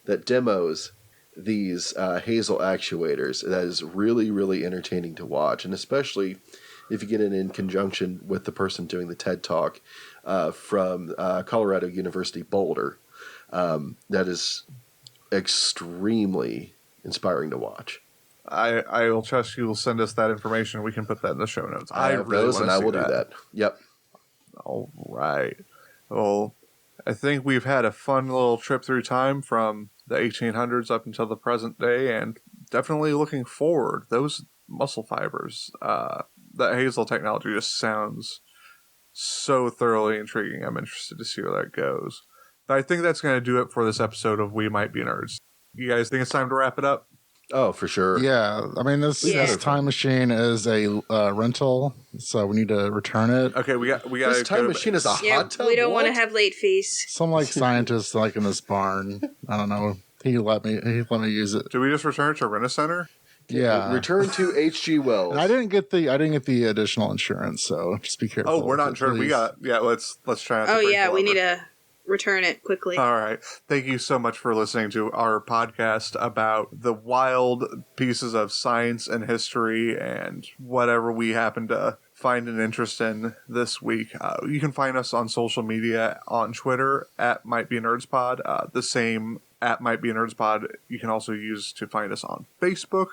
that demos these Hazel actuators. That is really, really entertaining to watch, and especially if you get it in conjunction with the person doing the TED Talk from Colorado University Boulder. That is extremely inspiring to watch. I will trust you will send us that information. We can put that in the show notes. I have really those, and I will do that. Yep. All right. Well, I think we've had a fun little trip through time from the 1800s up until the present day, and definitely looking forward. Those muscle fibers, that Hazel technology just sounds so thoroughly intriguing. I'm interested to see where that goes. But I think that's going to do it for this episode of We Might Be Nerds. You guys think it's time to wrap it up? Oh, for sure. Yeah, I mean this time machine is a rental, so we need to return it. Okay, we got. This time machine is a hot tub. We don't want to have late fees. Some like scientists like in this barn. I don't know. He let me use it. Do we just return it to Rent-A-Center? Yeah. Return to H.G. Wells. And I didn't get the additional insurance, so just be careful. Oh, we're not insured. We got. Yeah, let's try. Oh yeah, we need to return it quickly. All right. Thank you so much for listening to our podcast about the wild pieces of science and history and whatever we happen to find an interest in this week. You can find us on social media on Twitter at MightBeNerdsPod. The same at MightBeNerdsPod you can also use to find us on Facebook.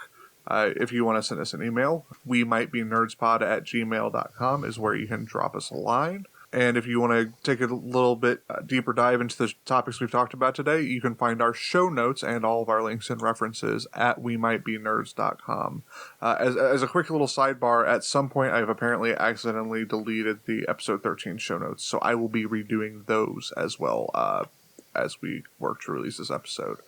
If you want to send us an email, WeMightBeNerdsPod@gmail.com is where you can drop us a line. And if you want to take a little bit deeper dive into the topics we've talked about today, you can find our show notes and all of our links and references at WeMightBeNerds.com. As a quick little sidebar, at some point I've apparently accidentally deleted the episode 13 show notes, so I will be redoing those as well as we work to release this episode.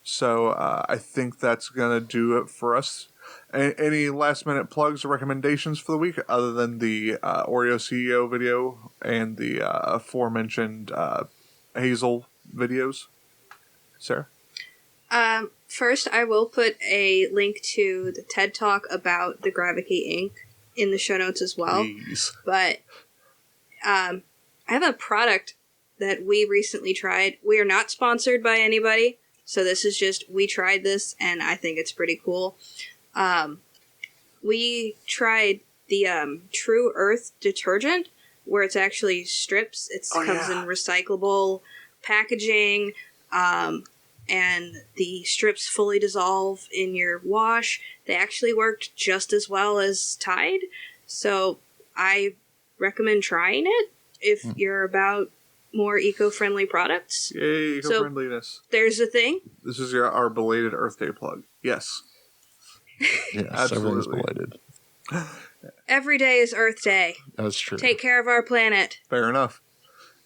So I think that's going to do it for us. Any last-minute plugs or recommendations for the week other than the Oreo CEO video and the aforementioned Hazel videos? Sarah? First, I will put a link to the TED Talk about the Gravity ink in the show notes as well. Please. But I have a product that we recently tried. We are not sponsored by anybody, so this is just, we tried this, and I think it's pretty cool. We tried the True Earth detergent, where it's actually strips. It comes in recyclable packaging, and the strips fully dissolve in your wash. They actually worked just as well as Tide, so I recommend trying it if you're about more eco-friendly products. Yay, eco-friendliness. So, there's a thing. This is our belated Earth Day plug. Yes. Yes, everything's Absolutely. belated. Every day is Earth Day. That's true. Take care of our planet. Fair enough.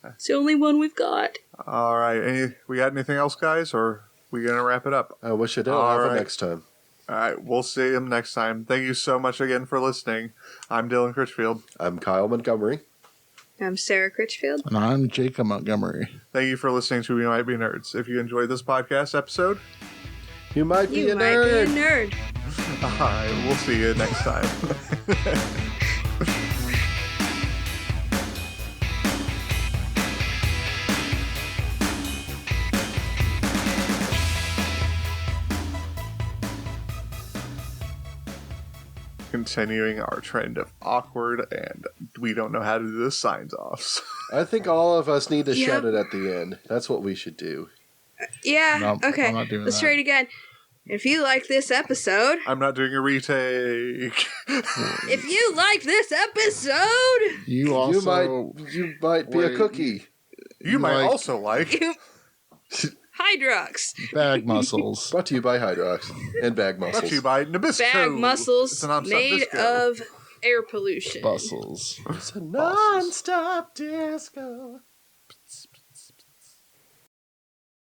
It's the only one we've got. All right. We got anything else, guys, or we going to wrap it up? I wish I did. All I'll have right. it next time. All right. We'll see you next time. Thank you so much again for listening. I'm Dylan Critchfield. I'm Kyle Montgomery. I'm Sarah Critchfield. And I'm Jacob Montgomery. Thank you for listening to We Might Be Nerds. If you enjoyed this podcast episode, You might be You a might nerd. be a nerd. all right, we'll see you next time. Continuing our trend of awkward and we don't know how to do the signs offs. I think all of us need to Yep. shout it at the end. That's what we should do. Yeah, No, okay. I'm not doing Let's that. try it again. If you like this episode, I'm not doing a retake. if you like this episode, You also You might be a Wait. cookie. You might like- also like. you... Hydrox. bag muscles. Brought to you by Hydrox and Bag Brought Muscles. to you by Nabisco. Bag It's muscles a non-stop made disco. of air pollution. Bustles. It's a non-stop disco.